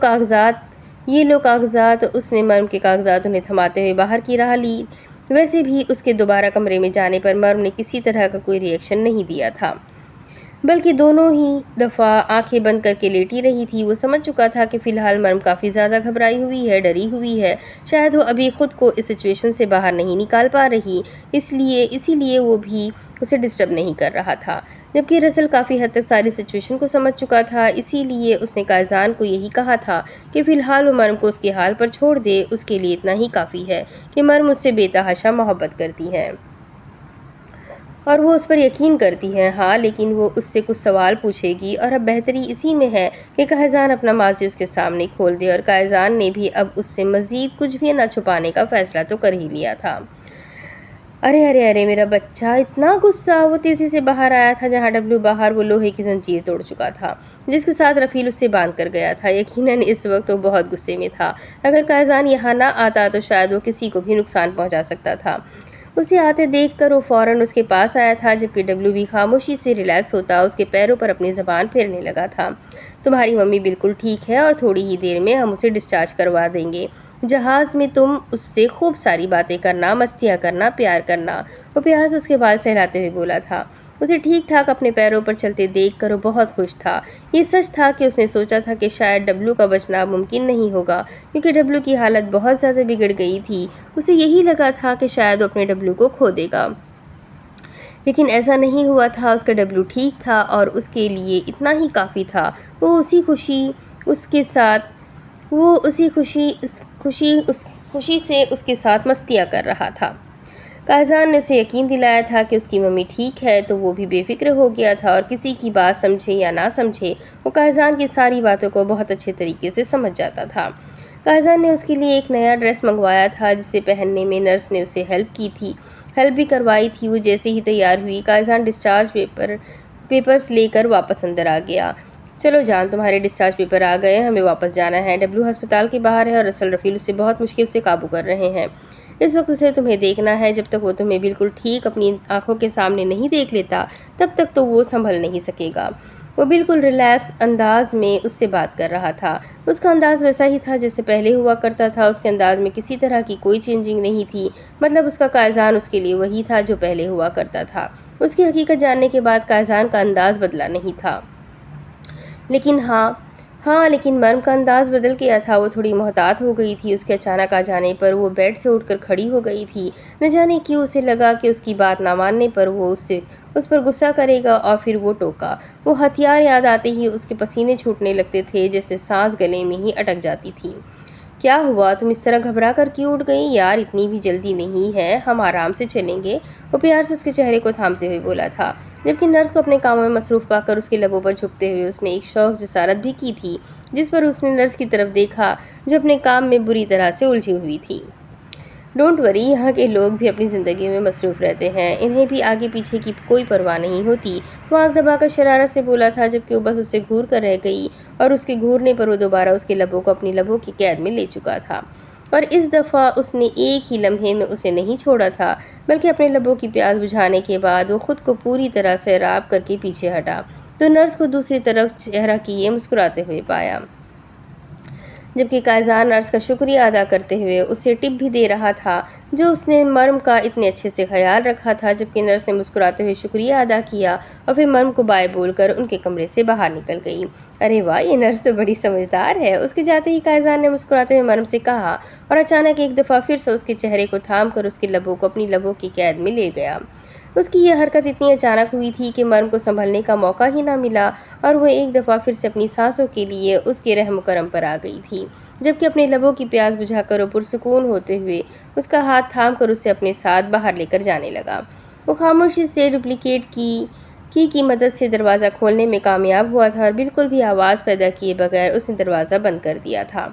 کاغذات۔ اس نے مرم کے کاغذات انہیں تھماتے ہوئے باہر کی راہ لی۔ ویسے بھی اس کے دوبارہ کمرے میں جانے پر مرم نے کسی طرح کا کوئی ری ایکشن نہیں دیا تھا، بلکہ دونوں ہی دفعہ آنکھیں بند کر کے لیٹی رہی تھی۔ وہ سمجھ چکا تھا کہ فی الحال مرم کافی زیادہ گھبرائی ہوئی ہے، ڈری ہوئی ہے، شاید وہ ابھی خود کو اس سچویشن سے باہر نہیں نکال پا رہی، اسی لیے وہ بھی اسے ڈسٹرب نہیں کر رہا تھا، جبکہ رسل کافی حد تک ساری سچویشن کو سمجھ چکا تھا۔ اسی لیے اس نے قائزان کو یہی کہا تھا کہ فی الحال وہ مرم کو اس کے حال پر چھوڑ دے، اس کے لیے اتنا ہی کافی ہے کہ مرم اس سے بے تحاشا محبت کرتی ہے اور وہ اس پر یقین کرتی ہے۔ ہاں، لیکن وہ اس سے کچھ سوال پوچھے گی، اور اب بہتری اسی میں ہے کہ قائزان اپنا ماضی اس کے سامنے کھول دے، اور قائزان نے بھی اب اس سے مزید کچھ بھی نہ چھپانے کا فیصلہ تو کر ہی لیا تھا۔ ارے میرا بچہ! اتنا غصہ! وہ تیزی سے باہر آیا تھا جہاں ڈبلو باہر وہ لوہے کی زنجیر توڑ چکا تھا جس کے ساتھ رفیل اس سے باندھ کر گیا تھا۔ یقیناً اس وقت وہ بہت غصے میں تھا۔ اگر قائزان یہاں نہ آتا تو شاید وہ کسی کو بھی نقصان پہنچا سکتا تھا۔ اسے آتے دیکھ کر وہ فوراً اس کے پاس آیا تھا، جبکہ ڈبلو بھی خاموشی سے ریلیکس ہوتا اس کے پیروں پر اپنی زبان پھیرنے لگا تھا۔ تمہاری ممی بالکل ٹھیک ہے اور تھوڑی ہی دیر میں ہم اسے ڈسچارج کروا دیں گے۔ جہاز میں تم اس سے خوب ساری باتیں کرنا، مستیاں کرنا، پیار کرنا۔ وہ پیار سے اس کے بال سہلاتے ہوئے بولا تھا۔ اسے ٹھیک ٹھاک اپنے پیروں پر چلتے دیکھ کر وہ بہت خوش تھا۔ یہ سچ تھا کہ اس نے سوچا تھا کہ شاید ڈبلو کا بچنا ممکن نہیں ہوگا، کیونکہ ڈبلو کی حالت بہت زیادہ بگڑ گئی تھی۔ اسے یہی لگا تھا کہ شاید وہ اپنے ڈبلو کو کھو دے گا، لیکن ایسا نہیں ہوا تھا۔ اس کا ڈبلو ٹھیک تھا اور اس کے لیے اتنا ہی کافی تھا۔ وہ اسی خوشی سے اس کے ساتھ مستیاں کر رہا تھا۔ قائزان نے اسے یقین دلایا تھا کہ اس کی ممی ٹھیک ہے تو وہ بھی بے فکر ہو گیا تھا، اور کسی کی بات سمجھے یا نہ سمجھے وہ قائزان کی ساری باتوں کو بہت اچھے طریقے سے سمجھ جاتا تھا۔ قائزان نے اس کے لیے ایک نیا ڈریس منگوایا تھا جسے پہننے میں نرس نے اسے ہیلپ بھی کروائی تھی۔ وہ جیسے ہی تیار ہوئی، قائزان ڈسچارج پیپرز لے کر واپس اندر آ گیا۔ چلو جان، تمہارے ڈسچارج پیپر آ گئے، ہمیں واپس جانا ہے۔ ڈبلو ہسپتال کے باہر ہے اور رسل رفیل اسے بہت مشکل سے قابو کر رہے ہیں۔ اس وقت اسے تمہیں دیکھنا ہے۔ جب تک وہ تمہیں بالکل ٹھیک اپنی آنکھوں کے سامنے نہیں دیکھ لیتا تب تک تو وہ سنبھل نہیں سکے گا۔ وہ بالکل ریلیکس انداز میں اس سے بات کر رہا تھا۔ اس کا انداز ویسا ہی تھا جیسے پہلے ہوا کرتا تھا۔ اس کے انداز میں کسی طرح کی کوئی چینجنگ نہیں تھی، مطلب اس کا قائزان اس کے لیے وہی تھا جو پہلے ہوا کرتا تھا۔ اس کی حقیقت جاننے کے بعد قائزان کا انداز بدلا نہیں تھا، لیکن مرم کا انداز بدل گیا تھا۔ وہ تھوڑی محتاط ہو گئی تھی۔ اس کے اچانک آ جانے پر وہ بیڈ سے اٹھ کر کھڑی ہو گئی تھی۔ نہ جانے کیوں اسے لگا کہ اس کی بات نہ ماننے پر وہ اس پر غصہ کرے گا، اور پھر وہ ٹوکا۔ وہ ہتھیار یاد آتے ہی اس کے پسینے چھوٹنے لگتے تھے، جیسے سانس گلے میں ہی اٹک جاتی تھی۔ کیا ہوا؟ تم اس طرح گھبرا کر کیوں اٹھ گئی؟ یار، اتنی بھی جلدی نہیں ہے، ہم آرام سے چلیں گے۔ وہ پیار سے اس کے چہرے کو تھامتے ہوئے بولا تھا، جبکہ نرس کو اپنے کاموں میں مصروف پا کر اس کے لبوں پر جھکتے ہوئے اس نے ایک شوق جسارت بھی کی تھی، جس پر اس نے نرس کی طرف دیکھا جو اپنے کام میں بری طرح سے الجھی ہوئی تھی۔ ڈونٹ وری، یہاں کے لوگ بھی اپنی زندگی میں مصروف رہتے ہیں، انہیں بھی آگے پیچھے کی کوئی پرواہ نہیں ہوتی۔ وہ آنکھ دبا کر شرارت سے بولا تھا، جبکہ وہ بس اس سے گھور کر رہ گئی، اور اس کے گھورنے پر وہ دوبارہ اس کے لبوں کو اپنی لبوں کی قید میں لے چکا تھا، اور اس دفعہ اس نے ایک ہی لمحے میں اسے نہیں چھوڑا تھا، بلکہ اپنے لبوں کی پیاس بجھانے کے بعد وہ خود کو پوری طرح سے رعب کر کے پیچھے ہٹا تو نرس کو دوسری طرف چہرہ کیے مسکراتے ہوئے پایا، جبکہ قائزان نرس کا شکریہ ادا کرتے ہوئے اسے ٹپ بھی دے رہا تھا جو اس نے مرم کا اتنے اچھے سے خیال رکھا تھا۔ جبکہ نرس نے مسکراتے ہوئے شکریہ ادا کیا اور پھر مرم کو بائے بول کر ان کے کمرے سے باہر نکل گئی۔ ارے واہ، یہ نرس تو بڑی سمجھدار ہے، اس کے جاتے ہی قائزان نے مسکراتے ہوئے مرم سے کہا، اور اچانک ایک دفعہ پھر سے اس کے چہرے کو تھام کر اس کے لبوں کو اپنی لبوں کی قید میں لے گیا۔ اس کی یہ حرکت اتنی اچانک ہوئی تھی کہ مرم کو سنبھلنے کا موقع ہی نہ ملا، اور وہ ایک دفعہ پھر سے اپنی سانسوں کے لیے اس کے رحم و کرم پر آ گئی تھی، جبکہ اپنے لبوں کی پیاس بجھا کر وہ پرسکون ہوتے ہوئے اس کا ہاتھ تھام کر اسے اپنے ساتھ باہر لے کر جانے لگا۔ وہ خاموشی سے کی مدد سے دروازہ کھولنے میں کامیاب ہوا تھا اور بالکل بھی آواز پیدا کیے بغیر اس نے دروازہ بند کر دیا تھا۔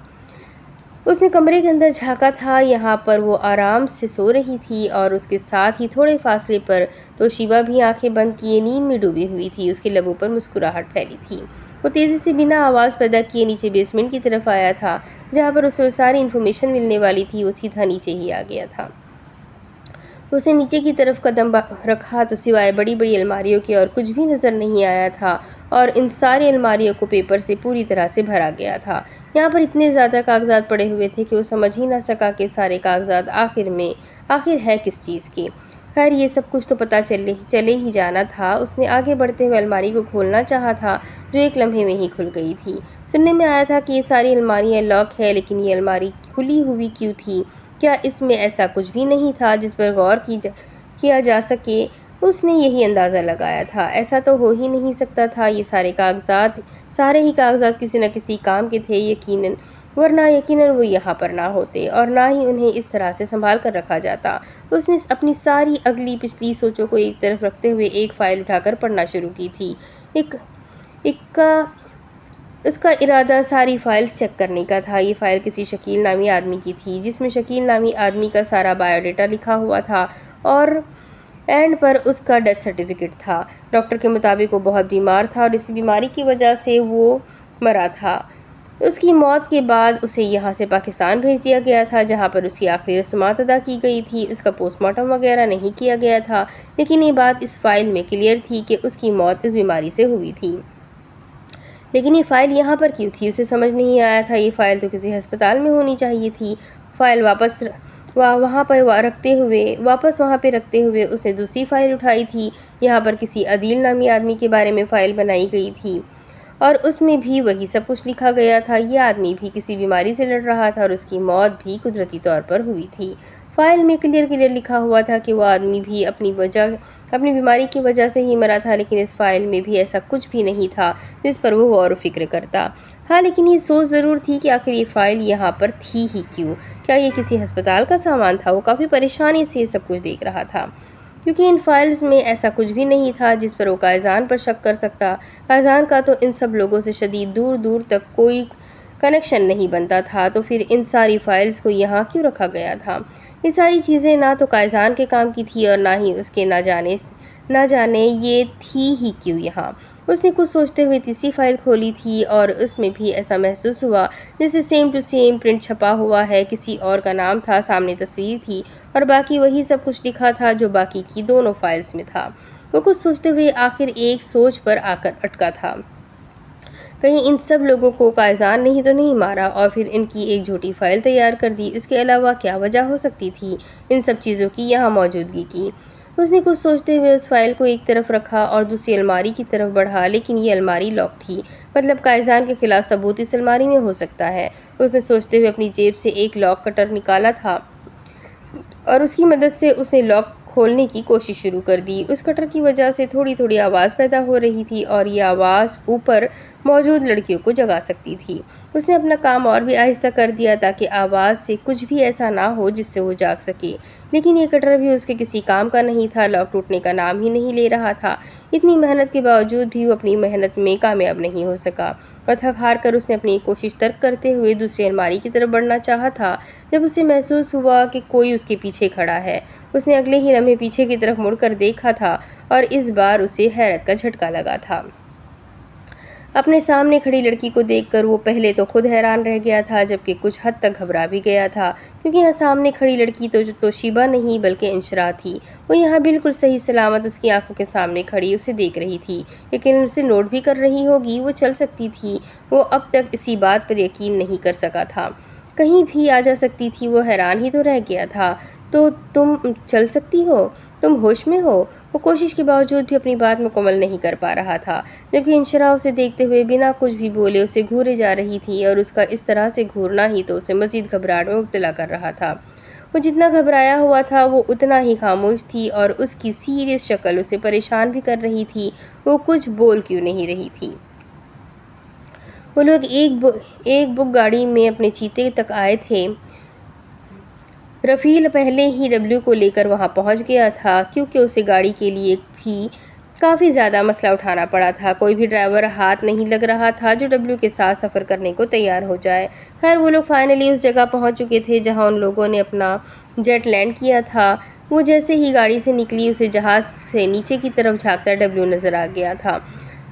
اس نے کمرے کے اندر جھانکا تھا، یہاں پر وہ آرام سے سو رہی تھی اور اس کے ساتھ ہی تھوڑے فاصلے پر توشیبا بھی آنکھیں بند کیے نیند میں ڈوبی ہوئی تھی، اس کے لبوں پر مسکراہٹ پھیلی تھی۔ وہ تیزی سے بنا آواز پیدا کیے نیچے بیسمنٹ کی طرف آیا تھا، جہاں پر اسے ساری انفارمیشن ملنے والی تھی۔ وہ سیدھا نیچے ہی آ گیا تھا۔ اس نے نیچے کی طرف قدم رکھا تو سوائے بڑی بڑی الماریوں کے اور کچھ بھی نظر نہیں آیا تھا، اور ان ساری الماریوں کو پیپر سے پوری طرح سے بھرا گیا تھا۔ یہاں پر اتنے زیادہ کاغذات پڑے ہوئے تھے کہ وہ سمجھ ہی نہ سکا کہ سارے کاغذات آخر ہے کس چیز کی۔ خیر یہ سب کچھ تو پتہ چلے ہی جانا تھا۔ اس نے آگے بڑھتے ہوئے الماری کو کھولنا چاہا تھا، جو ایک لمحے میں ہی کھل گئی تھی۔ سننے میں آیا تھا کہ یہ ساری الماریاں لاک ہے، لیکن یہ الماری کھلی ہوئی کیوں تھی؟ کیا اس میں ایسا کچھ بھی نہیں تھا جس پر غور کیا جا سکے؟ اس نے یہی اندازہ لگایا تھا۔ ایسا تو ہو ہی نہیں سکتا تھا، یہ سارے ہی کاغذات کسی نہ کسی کام کے تھے ورنہ یقیناً وہ یہاں پر نہ ہوتے اور نہ ہی انہیں اس طرح سے سنبھال کر رکھا جاتا۔ اس نے اپنی ساری اگلی پچھلی سوچوں کو ایک طرف رکھتے ہوئے ایک فائل اٹھا کر پڑھنا شروع کی تھی۔ اس کا ارادہ ساری فائلز چیک کرنے کا تھا۔ یہ فائل کسی شکیل نامی آدمی کی تھی، جس میں شکیل نامی آدمی کا سارا بایو ڈیٹا لکھا ہوا تھا اور اینڈ پر اس کا ڈیتھ سرٹیفکیٹ تھا۔ ڈاکٹر کے مطابق وہ بہت بیمار تھا اور اسی بیماری کی وجہ سے وہ مرا تھا۔ اس کی موت کے بعد اسے یہاں سے پاکستان بھیج دیا گیا تھا، جہاں پر اس کی آخری رسومات ادا کی گئی تھی۔ اس کا پوسٹ مارٹم وغیرہ نہیں کیا گیا تھا، لیکن یہ بات اس فائل میں کلیئر تھی کہ اس کی موت اس بیماری سے ہوئی تھی۔ لیکن یہ فائل یہاں پر کیوں تھی؟ اسے سمجھ نہیں آیا تھا۔ یہ فائل تو کسی ہسپتال میں ہونی چاہیے تھی۔ فائل واپس وہاں پہ رکھتے ہوئے اس نے دوسری فائل اٹھائی تھی۔ یہاں پر کسی عدیل نامی آدمی کے بارے میں فائل بنائی گئی تھی اور اس میں بھی وہی سب کچھ لکھا گیا تھا۔ یہ آدمی بھی کسی بیماری سے لڑ رہا تھا اور اس کی موت بھی قدرتی طور پر ہوئی تھی۔ فائل میں کلیئر لکھا ہوا تھا کہ وہ آدمی بھی اپنی بیماری کی وجہ سے ہی مرا تھا، لیکن اس فائل میں بھی ایسا کچھ بھی نہیں تھا جس پر وہ غور و فکر کرتا۔ ہاں، لیکن یہ سوچ ضرور تھی کہ آخر یہ فائل یہاں پر تھی ہی کیوں؟ کیا یہ کسی ہسپتال کا سامان تھا؟ وہ کافی پریشانی سے یہ سب کچھ دیکھ رہا تھا، کیونکہ ان فائلز میں ایسا کچھ بھی نہیں تھا جس پر وہ قائزان پر شک کر سکتا۔ قائزان کا تو ان سب لوگوں سے شدید دور تک کوئی کنیکشن نہیں بنتا تھا، تو پھر ان ساری فائلز کو یہاں کیوں رکھا گیا تھا؟ یہ ساری چیزیں نہ تو قائزان کے کام کی تھی اور نہ ہی اس کے نہ جانے یہ تھی ہی کیوں یہاں۔ اس نے کچھ سوچتے ہوئے تیسری فائل کھولی تھی اور اس میں بھی ایسا محسوس ہوا جیسے سیم ٹو سیم پرنٹ چھپا ہوا ہے۔ کسی اور کا نام تھا، سامنے تصویر تھی اور باقی وہی سب کچھ لکھا تھا جو باقی کی دونوں فائلز میں تھا۔ وہ کچھ سوچتے ہوئے آخر ایک سوچ پر آ کر اٹکا تھا۔ کہیں ان سب لوگوں کو قائزان نے ہی تو نہیں مارا اور پھر ان کی ایک جھوٹی فائل تیار کر دی؟ اس کے علاوہ کیا وجہ ہو سکتی تھی ان سب چیزوں کی یہاں موجودگی کی؟ اس نے کچھ سوچتے ہوئے اس فائل کو ایک طرف رکھا اور دوسری الماری کی طرف بڑھا، لیکن یہ الماری لاک تھی۔ مطلب قائزان کے خلاف ثبوت اس الماری میں ہو سکتا ہے۔ اس نے سوچتے ہوئے اپنی جیب سے ایک لاک کٹر نکالا تھا اور اس کی مدد سے اس نے لاک کھولنے کی کوشش شروع کر دی۔ اس کٹر کی وجہ سے تھوڑی آواز پیدا ہو رہی تھی اور یہ آواز اوپر موجود لڑکیوں کو جگا سکتی تھی۔ اس نے اپنا کام اور بھی آہستہ کر دیا تاکہ آواز سے کچھ بھی ایسا نہ ہو جس سے وہ جاگ سکے، لیکن یہ کٹر بھی اس کے کسی کام کا نہیں تھا۔ لاک ٹوٹنے کا نام ہی نہیں لے رہا تھا۔ اتنی محنت کے باوجود بھی وہ اپنی محنت میں کامیاب نہیں ہو سکا اور تھک ہار کر اس نے اپنی کوشش ترک کرتے ہوئے دوسری الماری کی طرف بڑھنا چاہا تھا جب اسے محسوس ہوا کہ کوئی اس کے پیچھے کھڑا ہے۔ اس نے اگلے ہی لمحے پیچھے کی طرف مڑ کر دیکھا تھا اور اس بار اسے حیرت کا جھٹکا لگا تھا۔ اپنے سامنے کھڑی لڑکی کو دیکھ کر وہ پہلے تو خود حیران رہ گیا تھا، جبکہ کچھ حد تک گھبرا بھی گیا تھا، کیونکہ یہاں سامنے کھڑی لڑکی تو شیبہ نہیں بلکہ انشراح تھی۔ وہ یہاں بالکل صحیح سلامت اس کی آنکھوں کے سامنے کھڑی اسے دیکھ رہی تھی، لیکن اسے نوٹ بھی کر رہی ہوگی۔ وہ چل سکتی تھی، وہ اب تک اسی بات پر یقین نہیں کر سکا تھا۔ کہیں بھی آ جا سکتی تھی، وہ حیران ہی تو رہ گیا تھا۔ تو تم چل سکتی ہو؟ تم ہوش میں ہو؟ وہ کوشش کے باوجود بھی اپنی بات مکمل نہیں کر پا رہا تھا، جبکہ انشراح اسے دیکھتے ہوئے بنا کچھ بھی بولے اسے گھورے جا رہی تھی اور اس کا اس طرح سے گھورنا ہی تو اسے مزید گھبراہٹ میں مبتلا کر رہا تھا۔ وہ جتنا گھبرایا ہوا تھا وہ اتنا ہی خاموش تھی اور اس کی سیریس شکل اسے پریشان بھی کر رہی تھی۔ وہ کچھ بول کیوں نہیں رہی تھی؟ وہ لوگ ایک بک گاڑی میں اپنے چیتے تک آئے تھے۔ رفیل پہلے ہی ڈبلیو کو لے کر وہاں پہنچ گیا تھا، کیونکہ اسے گاڑی کے لیے بھی کافی زیادہ مسئلہ اٹھانا پڑا تھا۔ کوئی بھی ڈرائیور ہاتھ نہیں لگ رہا تھا جو ڈبلیو کے ساتھ سفر کرنے کو تیار ہو جائے۔ خیر وہ لوگ فائنلی اس جگہ پہنچ چکے تھے جہاں ان لوگوں نے اپنا جیٹ لینڈ کیا تھا۔ وہ جیسے ہی گاڑی سے نکلی اسے جہاز سے نیچے کی طرف جھانکتا ڈبلیو نظر آ گیا تھا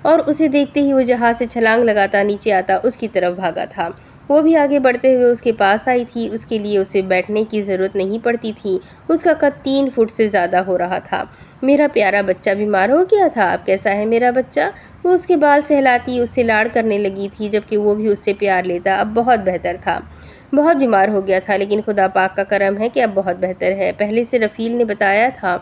اور اسے دیکھتے ہی وہ جہاز سے چھلانگ لگاتا نیچے آتا اس کی طرف بھاگا تھا۔ وہ بھی آگے بڑھتے ہوئے اس کے پاس آئی تھی۔ اس کے لیے اسے بیٹھنے کی ضرورت نہیں پڑتی تھی۔ اس کا قد 3 فٹ سے زیادہ ہو رہا تھا۔ میرا پیارا بچہ بیمار ہو گیا تھا، اب کیسا ہے میرا بچہ؟ وہ اس کے بال سہلاتی اس سے لاڑ کرنے لگی تھی جبکہ وہ بھی اس سے پیار لیتا۔ اب بہت بہتر تھا، بہت بیمار ہو گیا تھا لیکن خدا پاک کا کرم ہے کہ اب بہت بہتر ہے، پہلے سے رفیل نے بتایا تھا،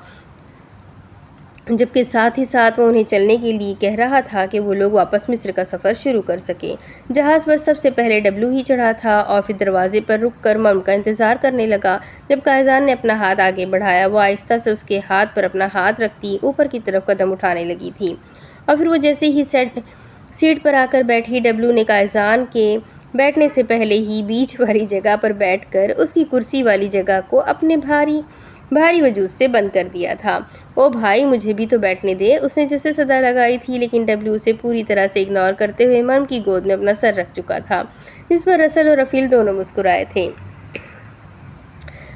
جبکہ ساتھ ہی ساتھ وہ انہیں چلنے کے لیے کہہ رہا تھا کہ وہ لوگ واپس مصر کا سفر شروع کر سکیں۔ جہاز پر سب سے پہلے ڈبلیو ہی چڑھا تھا اور پھر دروازے پر رک کر مرم کا انتظار کرنے لگا۔ جب قائدان نے اپنا ہاتھ آگے بڑھایا وہ آہستہ سے اس کے ہاتھ پر اپنا ہاتھ رکھتی اوپر کی طرف قدم اٹھانے لگی تھی اور پھر وہ جیسے ہی سیٹ پر آ کر بیٹھی ڈبلیو نے قائدان کے بیٹھنے سے پہلے ہی بیچ والی جگہ پر بیٹھ کر اس کی کرسی والی جگہ کو اپنے بھاری وجود سے بند کر دیا تھا۔ او بھائی مجھے بھی تو بیٹھنے دے، اس نے جیسے صدا لگائی تھی لیکن ڈبلیو اسے پوری طرح سے اگنور کرتے ہوئے مرم کی گود میں اپنا سر رکھ چکا تھا جس پر رسل اور رفیل دونوں مسکرائے تھے۔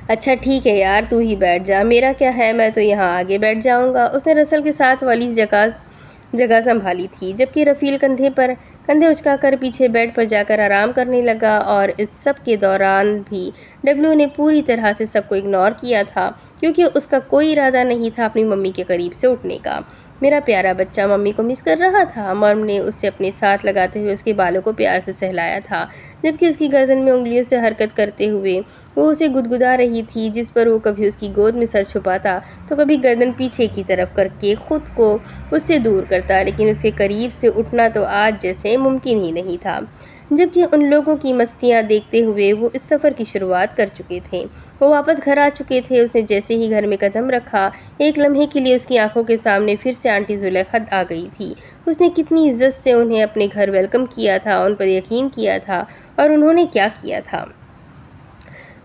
اچھا ٹھیک ہے یار تو ہی بیٹھ جا، میرا کیا ہے، میں تو یہاں آگے بیٹھ جاؤں گا۔ اس نے رسل کے ساتھ والی جگہ سنبھالی تھی جبکہ رفیل کندھے اچکا کر پیچھے بیڈ پر جا کر آرام کرنے لگا اور اس سب کے دوران بھی ڈبلیو نے پوری طرح سے سب کو اگنور کیا تھا کیونکہ اس کا کوئی ارادہ نہیں تھا اپنی ممی کے قریب سے اٹھنے کا۔ میرا پیارا بچہ ممی کو مس کر رہا تھا، مرم نے اس سے اپنے ساتھ لگاتے ہوئے اس کے بالوں کو پیار سے سہلایا تھا جبکہ اس کی گردن میں انگلیوں سے حرکت کرتے ہوئے وہ اسے گدگدا رہی تھی جس پر وہ کبھی اس کی گود میں سر چھپاتا تو کبھی گردن پیچھے کی طرف کر کے خود کو اس سے دور کرتا، لیکن اس کے قریب سے اٹھنا تو آج جیسے ممکن ہی نہیں تھا۔ جبکہ ان لوگوں کی مستیاں دیکھتے ہوئے وہ اس سفر کی شروعات کر چکے تھے۔ وہ واپس گھر آ چکے تھے۔ اس نے جیسے ہی گھر میں قدم رکھا ایک لمحے کے لیے اس کی آنکھوں کے سامنے پھر سے آنٹی زلیخا آ گئی تھی۔ اس نے کتنی عزت سے انہیں اپنے گھر ویلکم کیا تھا، ان پر یقین کیا تھا اور انہوں نے کیا کیا تھا۔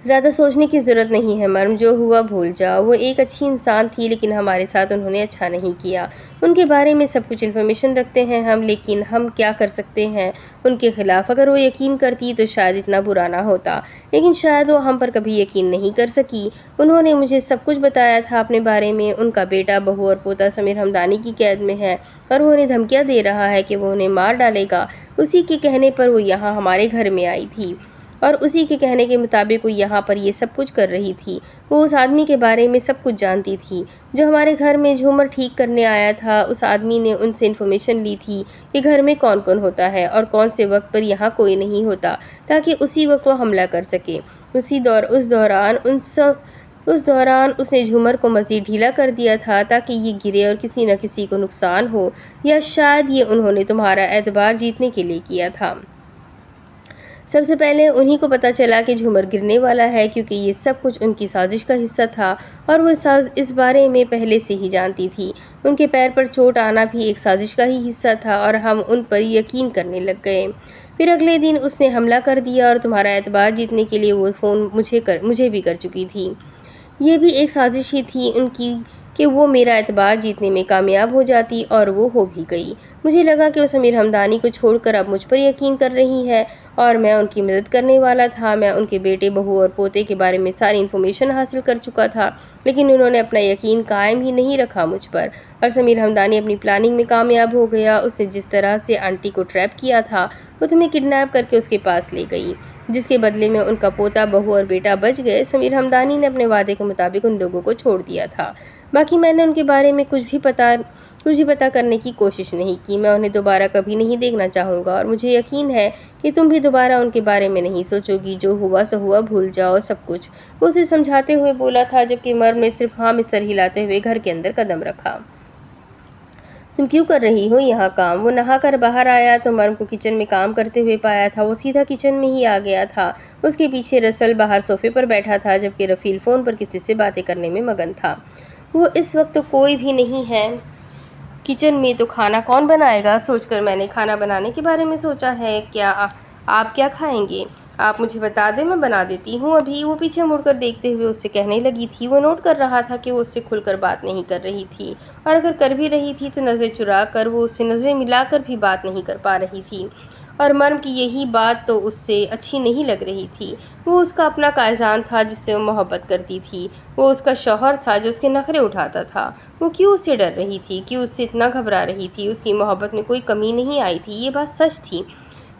زیادہ سوچنے کی ضرورت نہیں ہے مرم، جو ہوا بھول جاؤ۔ وہ ایک اچھی انسان تھی لیکن ہمارے ساتھ انہوں نے اچھا نہیں کیا۔ ان کے بارے میں سب کچھ انفارمیشن رکھتے ہیں ہم، لیکن ہم کیا کر سکتے ہیں ان کے خلاف؟ اگر وہ یقین کرتی تو شاید اتنا برا نہ ہوتا، لیکن شاید وہ ہم پر کبھی یقین نہیں کر سکی۔ انہوں نے مجھے سب کچھ بتایا تھا اپنے بارے میں، ان کا بیٹا، بہو اور پوتا سمیر ہمدانی کی قید میں ہے اور وہ انہیں دھمکیاں دے رہا ہے کہ وہ انہیں مار ڈالے گا۔ اسی کے کہنے پر وہ یہاں ہمارے گھر میں آئی تھی اور اسی کے کہنے کے مطابق وہ یہاں پر یہ سب کچھ کر رہی تھی۔ وہ اس آدمی کے بارے میں سب کچھ جانتی تھی جو ہمارے گھر میں جھومر ٹھیک کرنے آیا تھا۔ اس آدمی نے ان سے انفارمیشن لی تھی کہ گھر میں کون کون ہوتا ہے اور کون سے وقت پر یہاں کوئی نہیں ہوتا تاکہ اسی وقت وہ حملہ کر سکے۔ اس دوران اس نے جھومر کو مزید ڈھیلا کر دیا تھا تاکہ یہ گرے اور کسی نہ کسی کو نقصان ہو، یا شاید یہ انہوں نے تمہارا اعتبار جیتنے کے لیے کیا تھا۔ سب سے پہلے انہی کو پتہ چلا کہ جھومر گرنے والا ہے کیونکہ یہ سب کچھ ان کی سازش کا حصہ تھا اور وہ اس بارے میں پہلے سے ہی جانتی تھی۔ ان کے پیر پر چوٹ آنا بھی ایک سازش کا ہی حصہ تھا اور ہم ان پر یقین کرنے لگ گئے۔ پھر اگلے دن اس نے حملہ کر دیا اور تمہارا اعتبار جیتنے کے لیے وہ فون مجھے بھی کر چکی تھی۔ یہ بھی ایک سازش ہی تھی ان کی کہ وہ میرا اعتبار جیتنے میں کامیاب ہو جاتی اور وہ ہو بھی گئی۔ مجھے لگا کہ وہ سمیر ہمدانی کو چھوڑ کر اب مجھ پر یقین کر رہی ہے اور میں ان کی مدد کرنے والا تھا۔ میں ان کے بیٹے، بہو اور پوتے کے بارے میں ساری انفارمیشن حاصل کر چکا تھا لیکن انہوں نے اپنا یقین قائم ہی نہیں رکھا مجھ پر، اور سمیر ہمدانی اپنی پلاننگ میں کامیاب ہو گیا۔ اس نے جس طرح سے آنٹی کو ٹریپ کیا تھا وہ تمہیں کڈنیپ کر کے اس کے پاس لے گئی، جس کے بدلے میں ان کا پوتا، بہو اور بیٹا بچ گئے۔ سمیر ہمدانی نے اپنے وعدے کے مطابق ان لوگوں کو چھوڑ دیا تھا۔ باقی میں نے ان کے بارے میں کچھ بھی پتہ کرنے کی کوشش نہیں کی۔ میں انہیں دوبارہ کبھی نہیں دیکھنا چاہوں گا اور مجھے یقین ہے کہ تم بھی دوبارہ ان کے بارے میں نہیں سوچو گی۔ جو ہوا سو ہوا، بھول جاؤ سب کچھ، وہ اسے سمجھاتے ہوئے بولا تھا جبکہ مرم نے صرف ہاں میں سر ہلاتے ہوئے گھر کے اندر قدم رکھا۔ تم کیوں کر رہی ہو یہاں کام؟ وہ نہا کر باہر آیا تو مرم کو کچن میں کام کرتے ہوئے پایا تھا۔ وہ سیدھا کچن میں ہی آ گیا تھا۔ اس کے پیچھے رسل باہر صوفے پر بیٹھا تھا جبکہ رفیل فون پر کسی سے باتیں کرنے میں مگن تھا۔ وہ اس وقت تو کوئی بھی نہیں ہے کچن میں تو کھانا کون بنائے گا؟ سوچ کر میں نے کھانا بنانے کے بارے میں سوچا ہے۔ آپ کیا کھائیں گے؟ آپ مجھے بتا دیں، میں بنا دیتی ہوں ابھی۔ وہ پیچھے مڑ کر دیکھتے ہوئے اس سے کہنے لگی تھی۔ وہ نوٹ کر رہا تھا کہ وہ اس سے کھل کر بات نہیں کر رہی تھی، اور اگر کر بھی رہی تھی تو نظر چرا کر۔ وہ اس سے نظریں ملا کر بھی بات نہیں کر پا رہی تھی، اور مرم کی یہی بات تو اس سے اچھی نہیں لگ رہی تھی۔ وہ اس کا اپنا قائزان تھا جس سے وہ محبت کرتی تھی، وہ اس کا شوہر تھا جو اس کے نخرے اٹھاتا تھا۔ وہ کیوں اس سے ڈر رہی تھی، کیوں اس سے اتنا گھبرا رہی تھی؟ اس کی محبت میں کوئی کمی نہیں آئی تھی، یہ بات سچ تھی،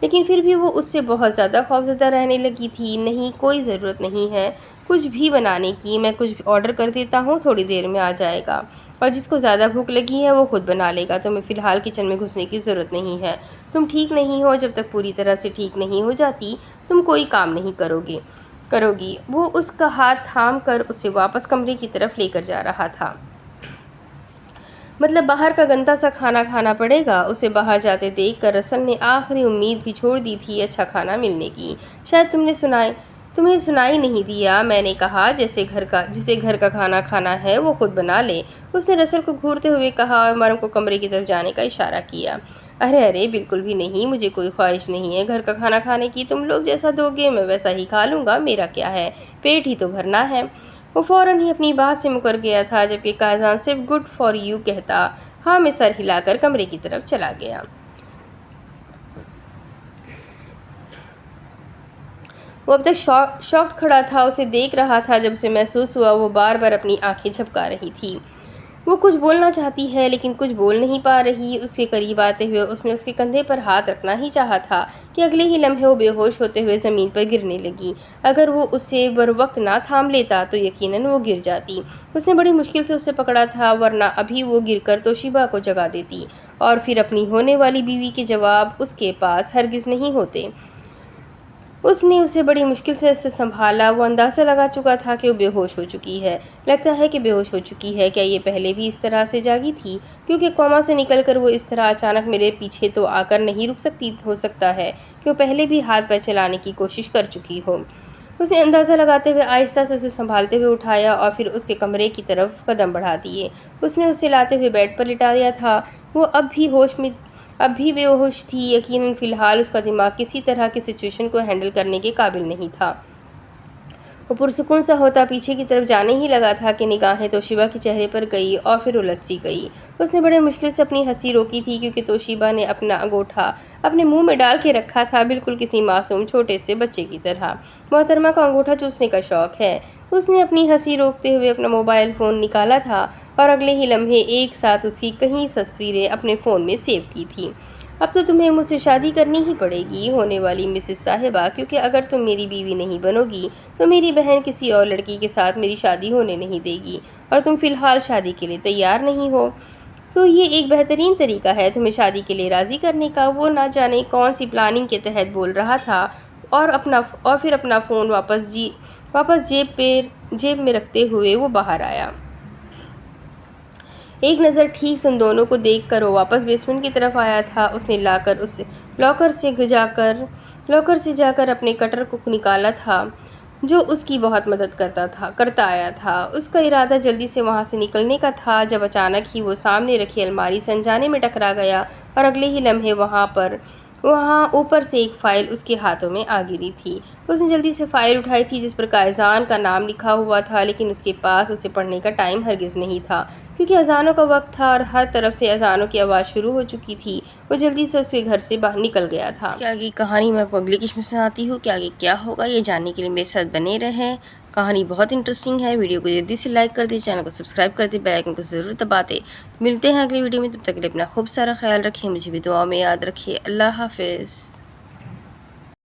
لیکن پھر بھی وہ اس سے بہت زیادہ خوفزدہ رہنے لگی تھی۔ نہیں، کوئی ضرورت نہیں ہے کچھ بھی بنانے کی، میں کچھ آرڈر کر دیتا ہوں، تھوڑی دیر میں آ جائے گا، اور جس کو زیادہ بھوک لگی ہے وہ خود بنا لے گا۔ تمہیں فی الحال کچن میں گھسنے کی ضرورت نہیں ہے، تم ٹھیک نہیں ہو، جب تک پوری طرح سے ٹھیک نہیں ہو جاتی تم کوئی کام نہیں کرو گی۔ وہ اس کا ہاتھ تھام کر اسے واپس کمرے کی طرف لے کر جا رہا تھا۔ مطلب باہر کا گندا سا کھانا کھانا پڑے گا؟ اسے باہر جاتے دیکھ کر رسل نے آخری امید بھی چھوڑ دی تھی اچھا کھانا ملنے کی۔ شاید تمہیں سنائی نہیں دیا، میں نے کہا جسے گھر کا کھانا کھانا ہے وہ خود بنا لے، اس نے رسل کو گھورتے ہوئے کہا اور مرم کو کمرے کی طرف جانے کا اشارہ کیا۔ ارے بالکل بھی نہیں، مجھے کوئی خواہش نہیں ہے گھر کا کھانا کھانے کی، تم لوگ جیسا دو گے میں ویسا ہی کھا لوں گا، میرا کیا ہے، پیٹ ہی تو بھرنا ہے۔ وہ فوراً ہی اپنی بات سے مکر گیا تھا، جبکہ قائزان صرف گڈ فار یو کہتا ہاں میں سر ہلا کر کمرے کی طرف چلا گیا۔ وہ اب تک شاکڈ کھڑا تھا، اسے دیکھ رہا تھا جب اسے محسوس ہوا وہ بار بار اپنی آنکھیں جھپکا رہی تھی۔ وہ کچھ بولنا چاہتی ہے لیکن کچھ بول نہیں پا رہی۔ اس کے قریب آتے ہوئے اس نے اس کے کندھے پر ہاتھ رکھنا ہی چاہا تھا کہ اگلے ہی لمحے وہ بے ہوش ہوتے ہوئے زمین پر گرنے لگی۔ اگر وہ اسے بروقت نہ تھام لیتا تو یقیناً وہ گر جاتی۔ اس نے بڑی مشکل سے اسے پکڑا تھا، ورنہ ابھی وہ گر کر توشیبا کو جگا دیتی، اور پھر اپنی ہونے والی بیوی کے جواب اس کے پاس ہرگز نہیں ہوتے۔ اس نے اسے بڑی مشکل سے سنبھالا۔ وہ اندازہ لگا چکا تھا کہ وہ بے ہوش ہو چکی ہے، لگتا ہے کہ بے ہوش ہو چکی ہے۔ کیا یہ پہلے بھی اس طرح سے جاگی تھی؟ کیونکہ کوما سے نکل کر وہ اس طرح اچانک میرے پیچھے تو آ کر نہیں رک سکتی، ہو سکتا ہے کہ وہ پہلے بھی ہاتھ پیر چلانے کی کوشش کر چکی ہو۔ اس نے اندازہ لگاتے ہوئے آہستہ سے اسے سنبھالتے ہوئے اٹھایا اور پھر اس کے کمرے کی طرف قدم بڑھا دیے۔ اس نے اسے لاتے ہوئے بیڈ پر لٹا دیا تھا۔ وہ اب بھی بے ہوش تھی، یقیناً فی الحال اس کا دماغ کسی طرح کی سچویشن کو ہینڈل کرنے کے قابل نہیں تھا۔ وہ پرسکون سا ہوتا پیچھے کی طرف جانے ہی لگا تھا کہ نگاہیں توشیبا کے چہرے پر گئی اور پھر الجھ سی گئی۔ اس نے بڑے مشکل سے اپنی ہنسی روکی تھی، کیونکہ توشیبا نے اپنا انگوٹھا اپنے منہ میں ڈال کے رکھا تھا، بالکل کسی معصوم چھوٹے سے بچے کی طرح۔ محترمہ کو انگوٹھا چوسنے کا شوق ہے۔ اس نے اپنی ہنسی روکتے ہوئے اپنا موبائل فون نکالا تھا اور اگلے ہی لمحے ایک ساتھ اس کی کئی تصویریں اپنے فون میں سیو کی تھیں۔ اب تو تمہیں مجھ سے شادی کرنی ہی پڑے گی، ہونے والی مسز صاحبہ، کیونکہ اگر تم میری بیوی نہیں بنو گی تو میری بہن کسی اور لڑکی کے ساتھ میری شادی ہونے نہیں دے گی، اور تم فی الحال شادی کے لیے تیار نہیں ہو تو یہ ایک بہترین طریقہ ہے تمہیں شادی کے لیے راضی کرنے کا۔ وہ نہ جانے کون سی پلاننگ کے تحت بول رہا تھا، اور پھر اپنا فون واپس جیب میں رکھتے ہوئے وہ باہر آیا۔ ایک نظر ٹھیک سے ان دونوں کو دیکھ کر وہ واپس بیسمنٹ کی طرف آیا تھا۔ اس نے لاکر سے جا کر اپنے کٹر کو نکالا تھا جو اس کی بہت مدد کرتا آیا تھا۔ اس کا ارادہ جلدی سے وہاں سے نکلنے کا تھا، جب اچانک ہی وہ سامنے رکھی الماری سے انجانے میں ٹکرا گیا، اور اگلے ہی لمحے وہاں اوپر سے ایک فائل اس کے ہاتھوں میں آ گری تھی۔ اس نے جلدی سے فائل اٹھائی تھی جس پر قائزان کا نام لکھا ہوا تھا، لیکن اس کے پاس اسے پڑھنے کا ٹائم ہرگز نہیں تھا، کیونکہ اذانوں کا وقت تھا اور ہر طرف سے اذانوں کی آواز شروع ہو چکی تھی۔ وہ جلدی سے اس کے گھر سے باہر نکل گیا تھا۔ اس کی آگے کہانی میں آپ کو اگلی قسم سناتی ہوں کہ آگے کیا ہوگا، یہ جاننے کے لیے میرے ساتھ بنے رہیں۔ کہانی بہت انٹرسٹنگ ہے، ویڈیو کو جلدی سے لائک کر دیں، چینل کو سبسکرائب کر دیں، بیل آئیکن کو ضرور دبا دیں۔ ملتے ہیں اگلی ویڈیو میں، تب تک کے لیے اپنا خوب سارا خیال رکھیں، مجھے بھی دعاؤں میں یاد رکھیں۔ اللہ حافظ۔